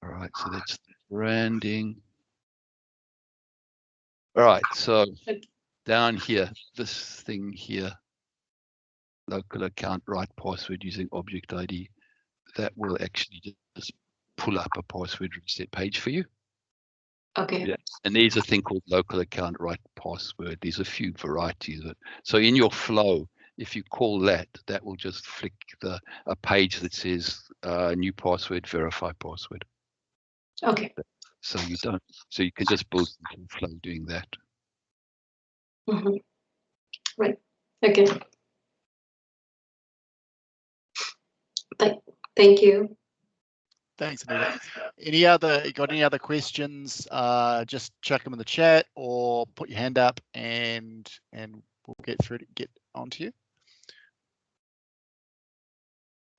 all right, so that's the branding. All right, so down here, this thing here, local account write password using object ID, that will actually just pull up a password reset page for you. Okay. Yeah. And there's a thing called local account write password. There's a few varieties of it. So in your flow, if you call that, that will just flick a page that says new password, verify password. Okay. So you can just build flow doing that. Right. Okay. Thank you. thanks, Anita. Got any other questions? Just chuck them in the chat or put your hand up, and we'll get onto you.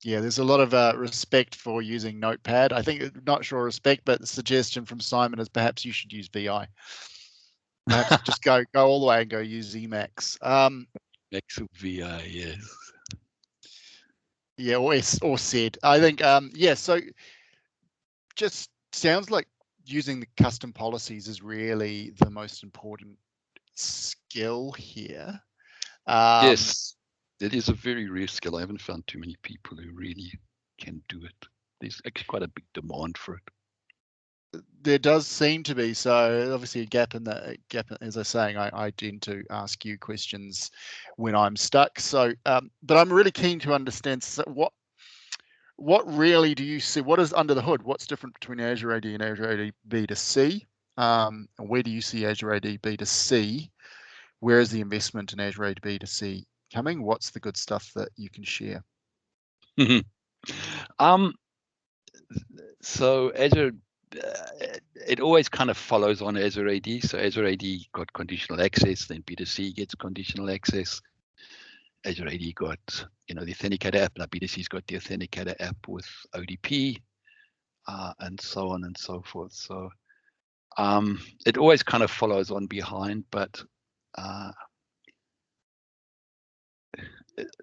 Yeah, there's a lot of respect for using Notepad. I think, not sure respect, but the suggestion from Simon is perhaps you should use VI. Perhaps just go all the way and go use Emacs. Emacs or VI, yes. Yeah, or SED. I think, yeah, so just sounds like using the custom policies is really the most important skill here. Yes. It is a very rare skill. I haven't found too many people who really can do it. There's actually quite a big demand for it. There does seem to be. So obviously a gap, as I was saying, I tend to ask you questions when I'm stuck. So, but I'm really keen to understand what really do you see? What is under the hood? What's different between Azure AD and Azure AD B2C? Where do you see Azure AD B2C? Where is the investment in Azure AD B2C coming? What's the good stuff that you can share? So Azure, it always kind of follows on Azure AD. So Azure AD got conditional access, then B2C gets conditional access. Azure AD got, the Authenticator app. Now B2C's got the Authenticator app with ODP, and so on and so forth. So it always kind of follows on behind, but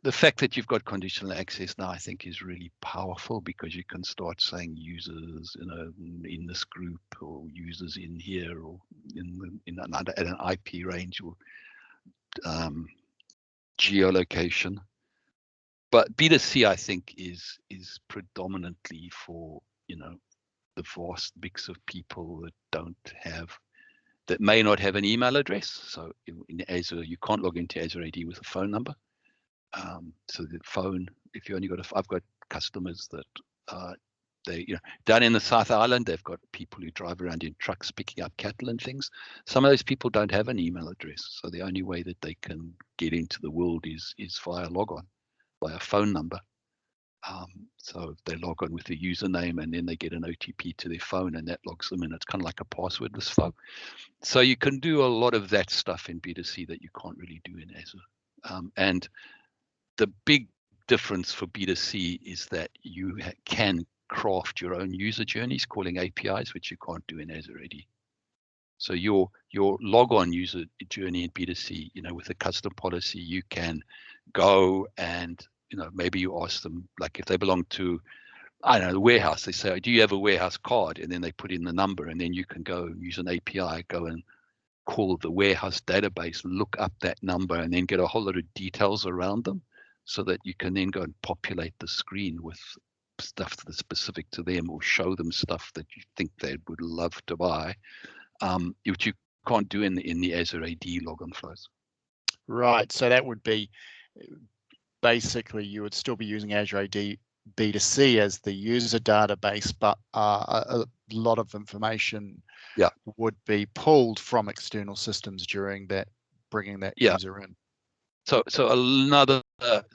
the fact that you've got conditional access now, I think, is really powerful, because you can start saying users, in this group, or users in here, or in another at an IP range, or geolocation. But B2C, I think, is predominantly for, the vast mix of people that may not have an email address. So in Azure, you can't log into Azure AD with a phone number. So the phone, if you only I've got customers that down in the South Island, they've got people who drive around in trucks picking up cattle and things. Some of those people don't have an email address. So the only way that they can get into the world is via logon, via phone number. So they log on with a username and then they get an OTP to their phone and that logs them in. It's kind of like a passwordless phone. So you can do a lot of that stuff in B2C that you can't really do in Azure. And the big difference for B2C is that you can craft your own user journeys calling APIs, which you can't do in Azure AD. So your logon user journey in B2C, with a custom policy, you can go and maybe you ask them, like if they belong to, I don't know, the warehouse, they say, do you have a warehouse card? And then they put in the number, and then you can go use an API, go and call the warehouse database, look up that number, and then get a whole lot of details around them so that you can then go and populate the screen with stuff that's specific to them or show them stuff that you think they would love to buy, which you can't do in the Azure AD logon flows. Right. So that would be basically you would still be using Azure AD B2C as the user database, but a lot of information would be pulled from external systems during that, bringing that user in. So another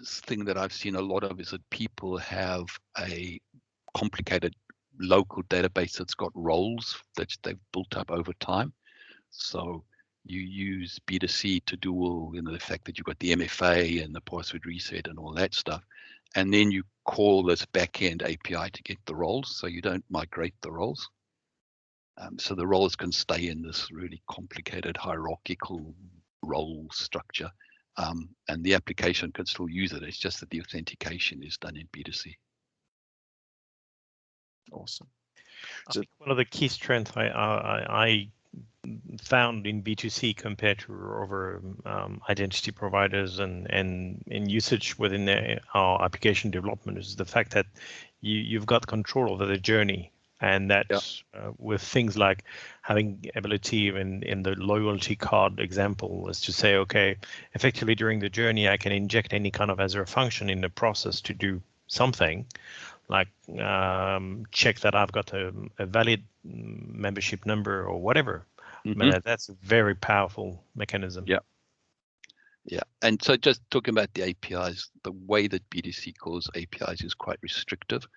thing that I've seen a lot of is that people have a complicated local database that's got roles that they've built up over time. So you use B2C to do all, the fact that you've got the MFA and the password reset and all that stuff. And then you call this backend API to get the roles. So you don't migrate the roles. So the roles can stay in this really complicated hierarchical role structure. And the application can still use it. It's just that the authentication is done in B2C. Awesome. I think one of the key strengths I found in B2C compared to other identity providers and in usage within our application development is the fact that you've got control over the journey. And that's with things like having ability in the loyalty card example is to say, okay, effectively during the journey, I can inject any kind of Azure function in the process to do something like check that I've got a valid membership number or whatever. But that's a very powerful mechanism. Yeah. And so just talking about the APIs, the way that B2C calls APIs is quite restrictive.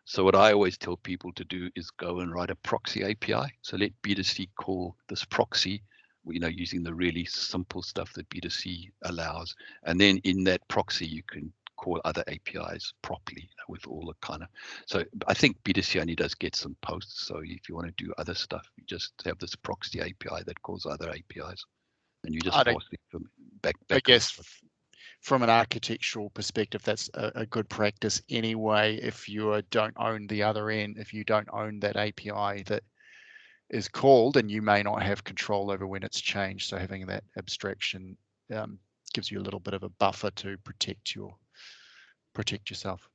So what I always tell people to do is go and write a proxy API. So let B2C call this proxy, using the really simple stuff that B2C allows. And then in that proxy, you can call other APIs properly with all the kind of. So I think B2C only does get some posts. So if you want to do other stuff, you just have this proxy API that calls other APIs. And you just force them back. I guess from an architectural perspective, that's a good practice anyway. If you don't own the other end, if you don't own that API that is called, and you may not have control over when it's changed. So having that abstraction gives you a little bit of a buffer to protect yourself.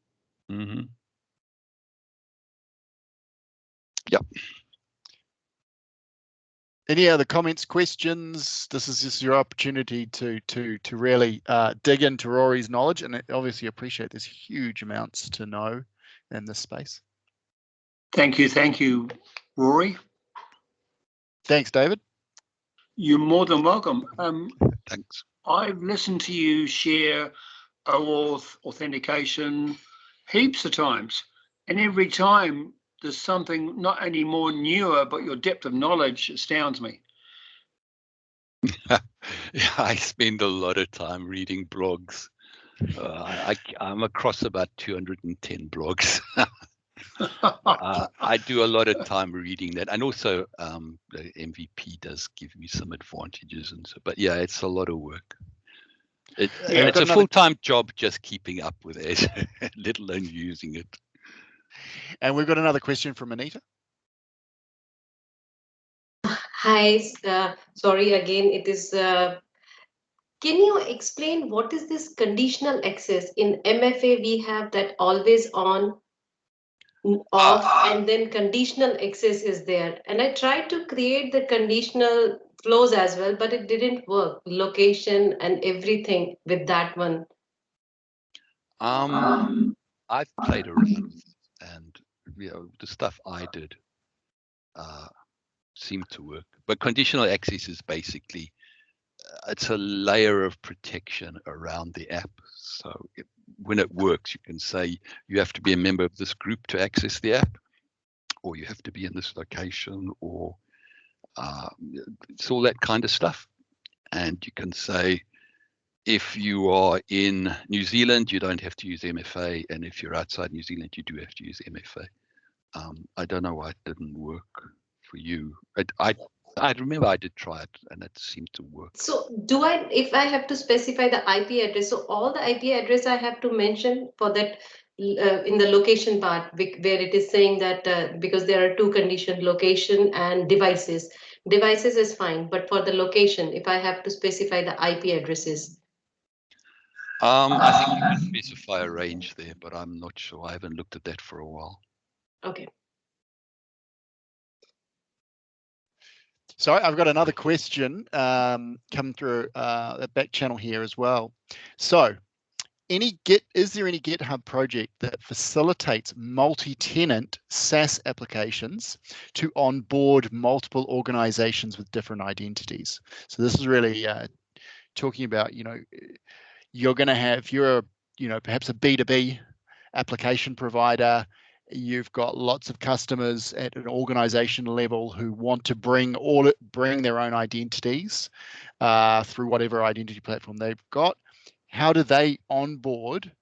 Yep. Any other comments, questions? This is just your opportunity to really dig into Rory's knowledge, and I obviously appreciate there's huge amounts to know in this space. Thank you, Rory. Thanks, David. You're more than welcome. Thanks. I've listened to you share OAuth authentication heaps of times, and every time there's something not only more newer, but your depth of knowledge astounds me. I spend a lot of time reading blogs. I'm across about 210 blogs. I do a lot of time reading that, and also the MVP does give me some advantages, and so. But yeah, it's a lot of work. It's a full-time job just keeping up with it, let alone using it. And we've got another question from Anita. Hi, sorry again. It is Can you explain what is this conditional access? In MFA, we have that always on, off, and then conditional access is there. And I tried to create the conditional flows as well, but it didn't work. Location and everything with that one. I've played around and the stuff I did seemed to work. But conditional access is basically it's a layer of protection around the app. So when it works, you can say you have to be a member of this group to access the app, or you have to be in this location, or it's all that kind of stuff. And you can say, if you are in New Zealand, you don't have to use MFA, and if you're outside New Zealand, you do have to use MFA. I don't know why it didn't work for you. I remember I did try it, and it seemed to work. So do I, if I have to specify the IP address, so all the IP address I have to mention for that in the location part, where it is saying that because there are two conditions, location and devices. Devices is fine, but for the location, if I have to specify the IP addresses. I think you can specify a range there, but I'm not sure. I haven't looked at that for a while. Okay. So I've got another question come through a back channel here as well. So is there any GitHub project that facilitates multi-tenant SaaS applications to onboard multiple organizations with different identities? So this is really talking about, you're going to have, perhaps a B2B application provider. You've got lots of customers at an organization level who want to bring their own identities through whatever identity platform they've got. How do they onboard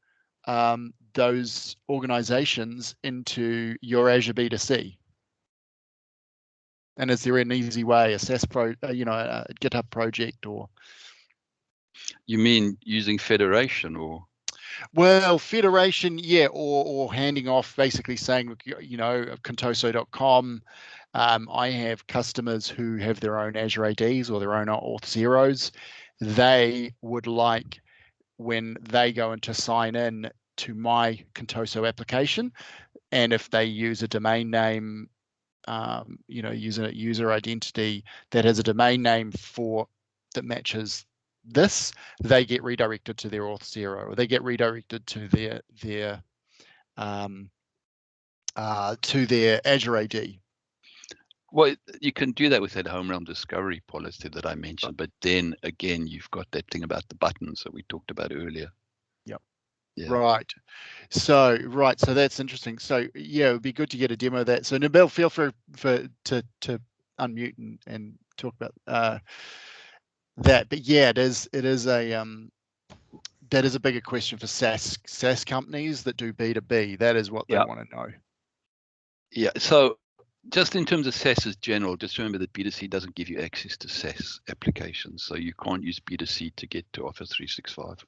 those organizations into your Azure B2C? And is there an easy way, a SaaS a GitHub project, or? You mean using federation, or? Well, federation, yeah, or handing off, basically saying, look, Contoso.com, I have customers who have their own Azure ADs or their own Auth zeros. They would like, when they go in to sign in to my Contoso application, and if they use a domain name, user identity that has a domain name that matches this, they get redirected to their Auth 0, or they get redirected to their Azure AD. Well, you can do that with that home realm discovery policy that I mentioned, but then again, you've got that thing about the buttons that we talked about earlier. Yep. Yeah. Right. So that's interesting. So yeah, it would be good to get a demo of that. So Nabil, feel free to unmute and talk about that. But yeah, that is a bigger question for SaaS companies that do B2B. That is what they want to know. Yeah. So just in terms of SaaS as general, just remember that B2C doesn't give you access to SaaS applications. So you can't use B2C to get to Office 365.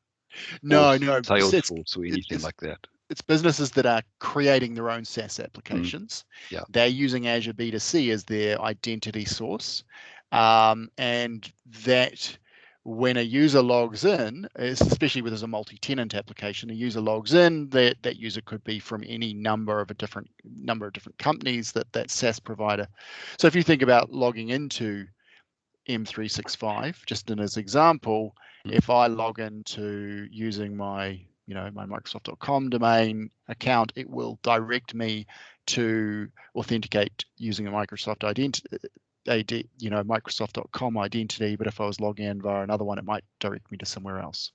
No, Salesforce or anything like that. It's businesses that are creating their own SaaS applications. Yeah. They're using Azure B2C as their identity source. And that when a user logs in, especially when there's a multi-tenant application, a user logs in, that user could be from any number of different companies that SaaS provider. So if you think about logging into M365, just in as example, if I log into using my my Microsoft.com domain account, it will direct me to authenticate using a Microsoft identity, Microsoft.com identity. But if I was logging in via another one, it might direct me to somewhere else.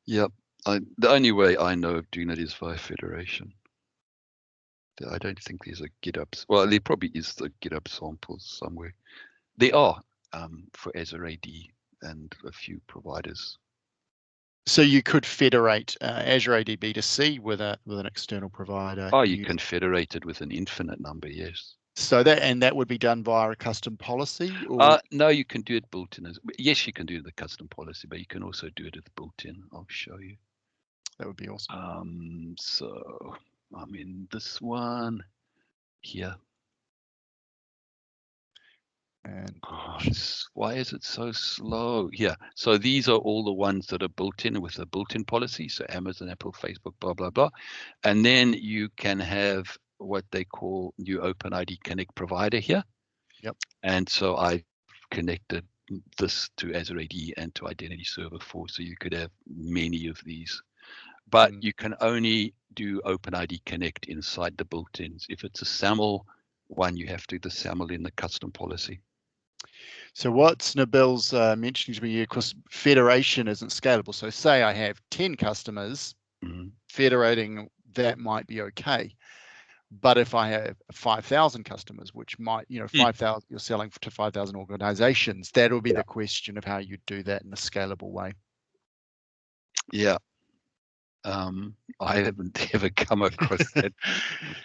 Yep. The only way I know of doing it is via federation. I don't think there's a GitHub. Well, there probably is the GitHub samples somewhere. There are for Azure AD and a few providers. So you could federate Azure AD B2C with an external provider. Oh, you can federate it with an infinite number, yes. So that would be done via a custom policy? Or? No, you can do it built in. Yes, you can do the custom policy, but you can also do it with built in. I'll show you. That would be awesome. So I'm in this one here. And why is it so slow? Yeah, so these are all the ones that are built in with a built-in policy. So Amazon, Apple, Facebook, blah, blah, blah. And then you can have what they call new OpenID Connect provider here. Yep. And so I connected this to Azure AD and to Identity Server 4, so you could have many of these. But you can only do OpenID Connect inside the built-ins. If it's a Saml one, you have to do the Saml in the custom policy. So what Nabil's mentioning to me here, because federation isn't scalable. So say I have 10 customers, federating, that might be okay. But if I have 5,000 customers, which might, 5,000, you're selling to 5,000 organizations, that will be the question of how you do that in a scalable way. Yeah. I haven't ever come across that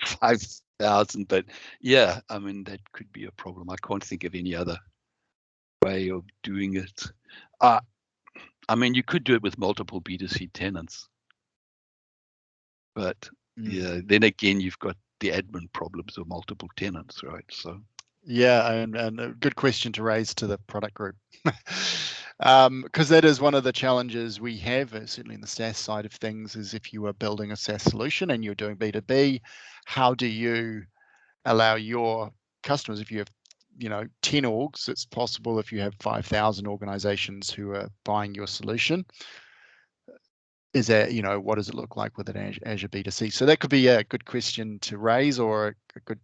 5,000, but yeah, I mean, that could be a problem. I can't think of any other way of doing it. I mean, you could do it with multiple B2C tenants, but yeah, then again, you've got the admin problems of multiple tenants, right? So yeah, and a good question to raise to the product group, because that is one of the challenges we have, certainly in the SaaS side of things, is if you are building a SaaS solution and you're doing B2B, how do you allow your customers, if you have 10 orgs, it's possible if you have 5,000 organizations who are buying your solution, is that, what does it look like with an Azure B2C? So that could be a good question to raise, or a good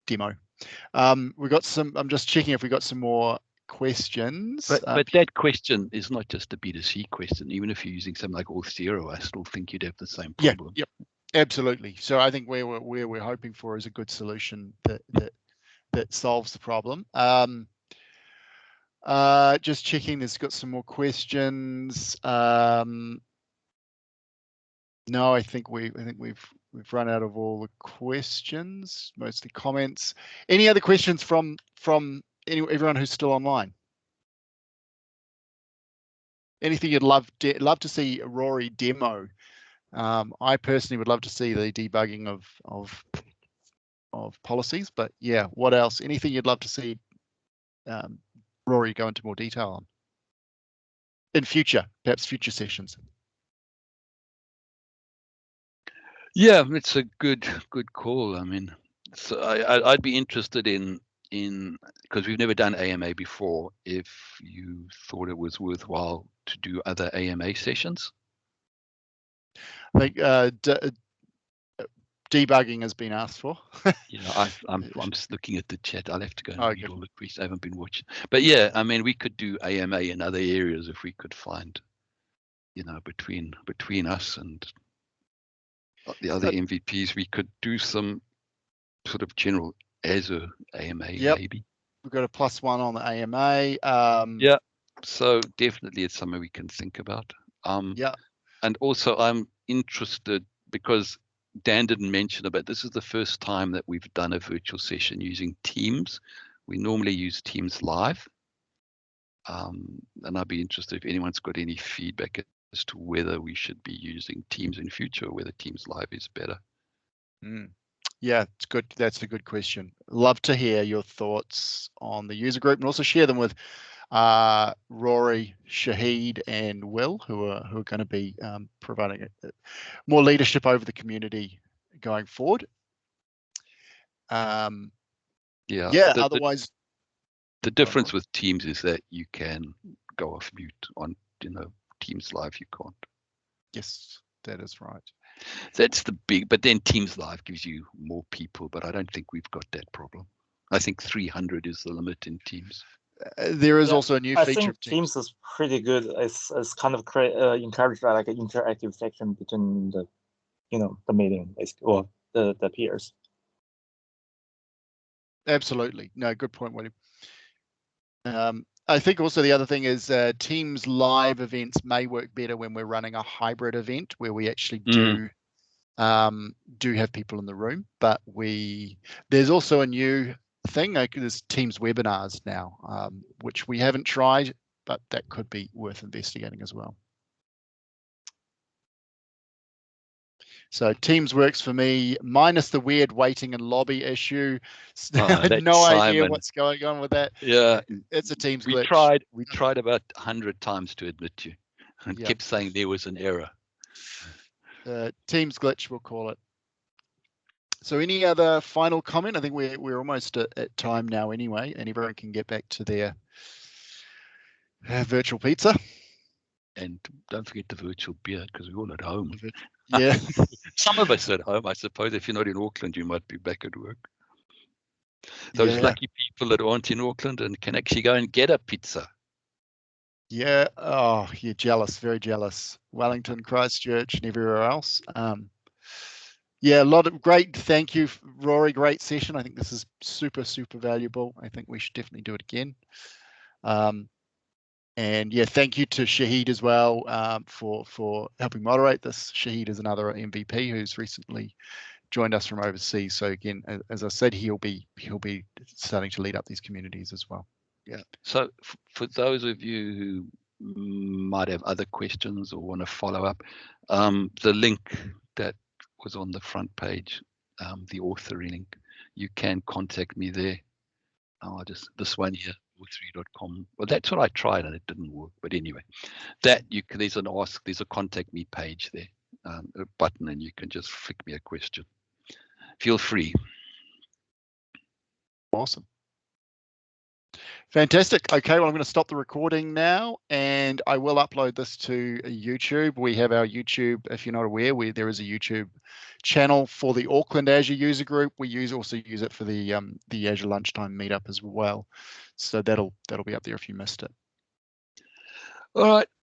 demo. We got some, I'm just checking if we got some more questions. But that question is not just a B2C question. Even if you're using something like Authoro, I still think you'd have the same problem. Yep, absolutely. So I think where we're hoping for is a good solution that solves the problem. Just checking, there's got some more questions. No, I think we've run out of all the questions, mostly comments. Any other questions from everyone who's still online? Anything you'd love to see Rory demo? I personally would love to see the debugging of policies, but yeah, what else? Anything you'd love to see Rory go into more detail on in perhaps future sessions? Yeah, it's a good call. I mean, so I'd be interested in because we've never done AMA before, if you thought it was worthwhile to do other AMA sessions. I think debugging has been asked for. Yeah, I'm just looking at the chat. I'll have to go and read all the questions. I haven't been watching, but yeah, I mean, we could do AMA in other areas if we could find, between us and the other MVPs, we could do some sort of general Azure AMA, maybe. We've got a +1 on the AMA. Yeah, so definitely it's something we can think about. And also I'm interested, because Dan didn't mention about, this is the first time that we've done a virtual session using Teams. We normally use Teams Live. And I'd be interested if anyone's got any feedback as to whether we should be using Teams in future, or whether Teams Live is better. Yeah, it's good. That's a good question. Love to hear your thoughts on the user group, and also share them with Rory, Shahid, and Will, who are going to be providing more leadership over the community going forward. Otherwise, the difference with Teams is that you can go off mute. On Teams Live you can't. Yes, that is right. That's the big, but then Teams Live gives you more people, but I don't think we've got that problem. I think 300 is the limit in Teams. There is also a new feature. I think Teams is pretty good. It's kind of encouraged like an interactive section between the the meeting or the peers. Absolutely, no, good point, William. I think also the other thing is Teams Live events may work better when we're running a hybrid event where we actually do have people in the room, but there's also a new thing, there's Teams webinars now, which we haven't tried, but that could be worth investigating as well. So Teams works for me, minus the weird waiting and lobby issue. I Oh, have that's no idea Simon. what's going on with that. Yeah, It's a Teams we glitch. tried about 100 times to admit you, and Yep. kept saying there was an error. Teams glitch, we'll call it. So any other final comment? I think we're almost at time now anyway, and everyone can get back to their virtual pizza. And don't forget the virtual beer, because we're all at home. Yeah. Some of us at home, I suppose. If you're not in Auckland, you might be back at work. Those Yeah. lucky people that aren't in Auckland and can actually go and get a pizza. Yeah. Oh, you're jealous, very jealous. Wellington, Christchurch, and everywhere else. Yeah, a lot of great. Thank you, Rory. Great session. I think this is super, super valuable. I think we should definitely do it again. And yeah, thank you to Shahid as well for helping moderate this. Shahid is another MVP who's recently joined us from overseas. So again, as I said, he'll be starting to lead up these communities as well. Yeah. So for those of you who might have other questions or want to follow up, the link that was on the front page, the Authory link, you can contact me there. This one here, authory.com. Well, that's what I tried and it didn't work. But anyway, there's a contact me page there, a button, and you can just flick me a question. Feel free. Awesome. Fantastic. Okay, well, I'm going to stop the recording now, and I will upload this to YouTube. We have our YouTube, if you're not aware, there is a YouTube channel for the Auckland Azure user group. We also use it for the Azure Lunchtime meetup as well. So that'll be up there if you missed it. All right.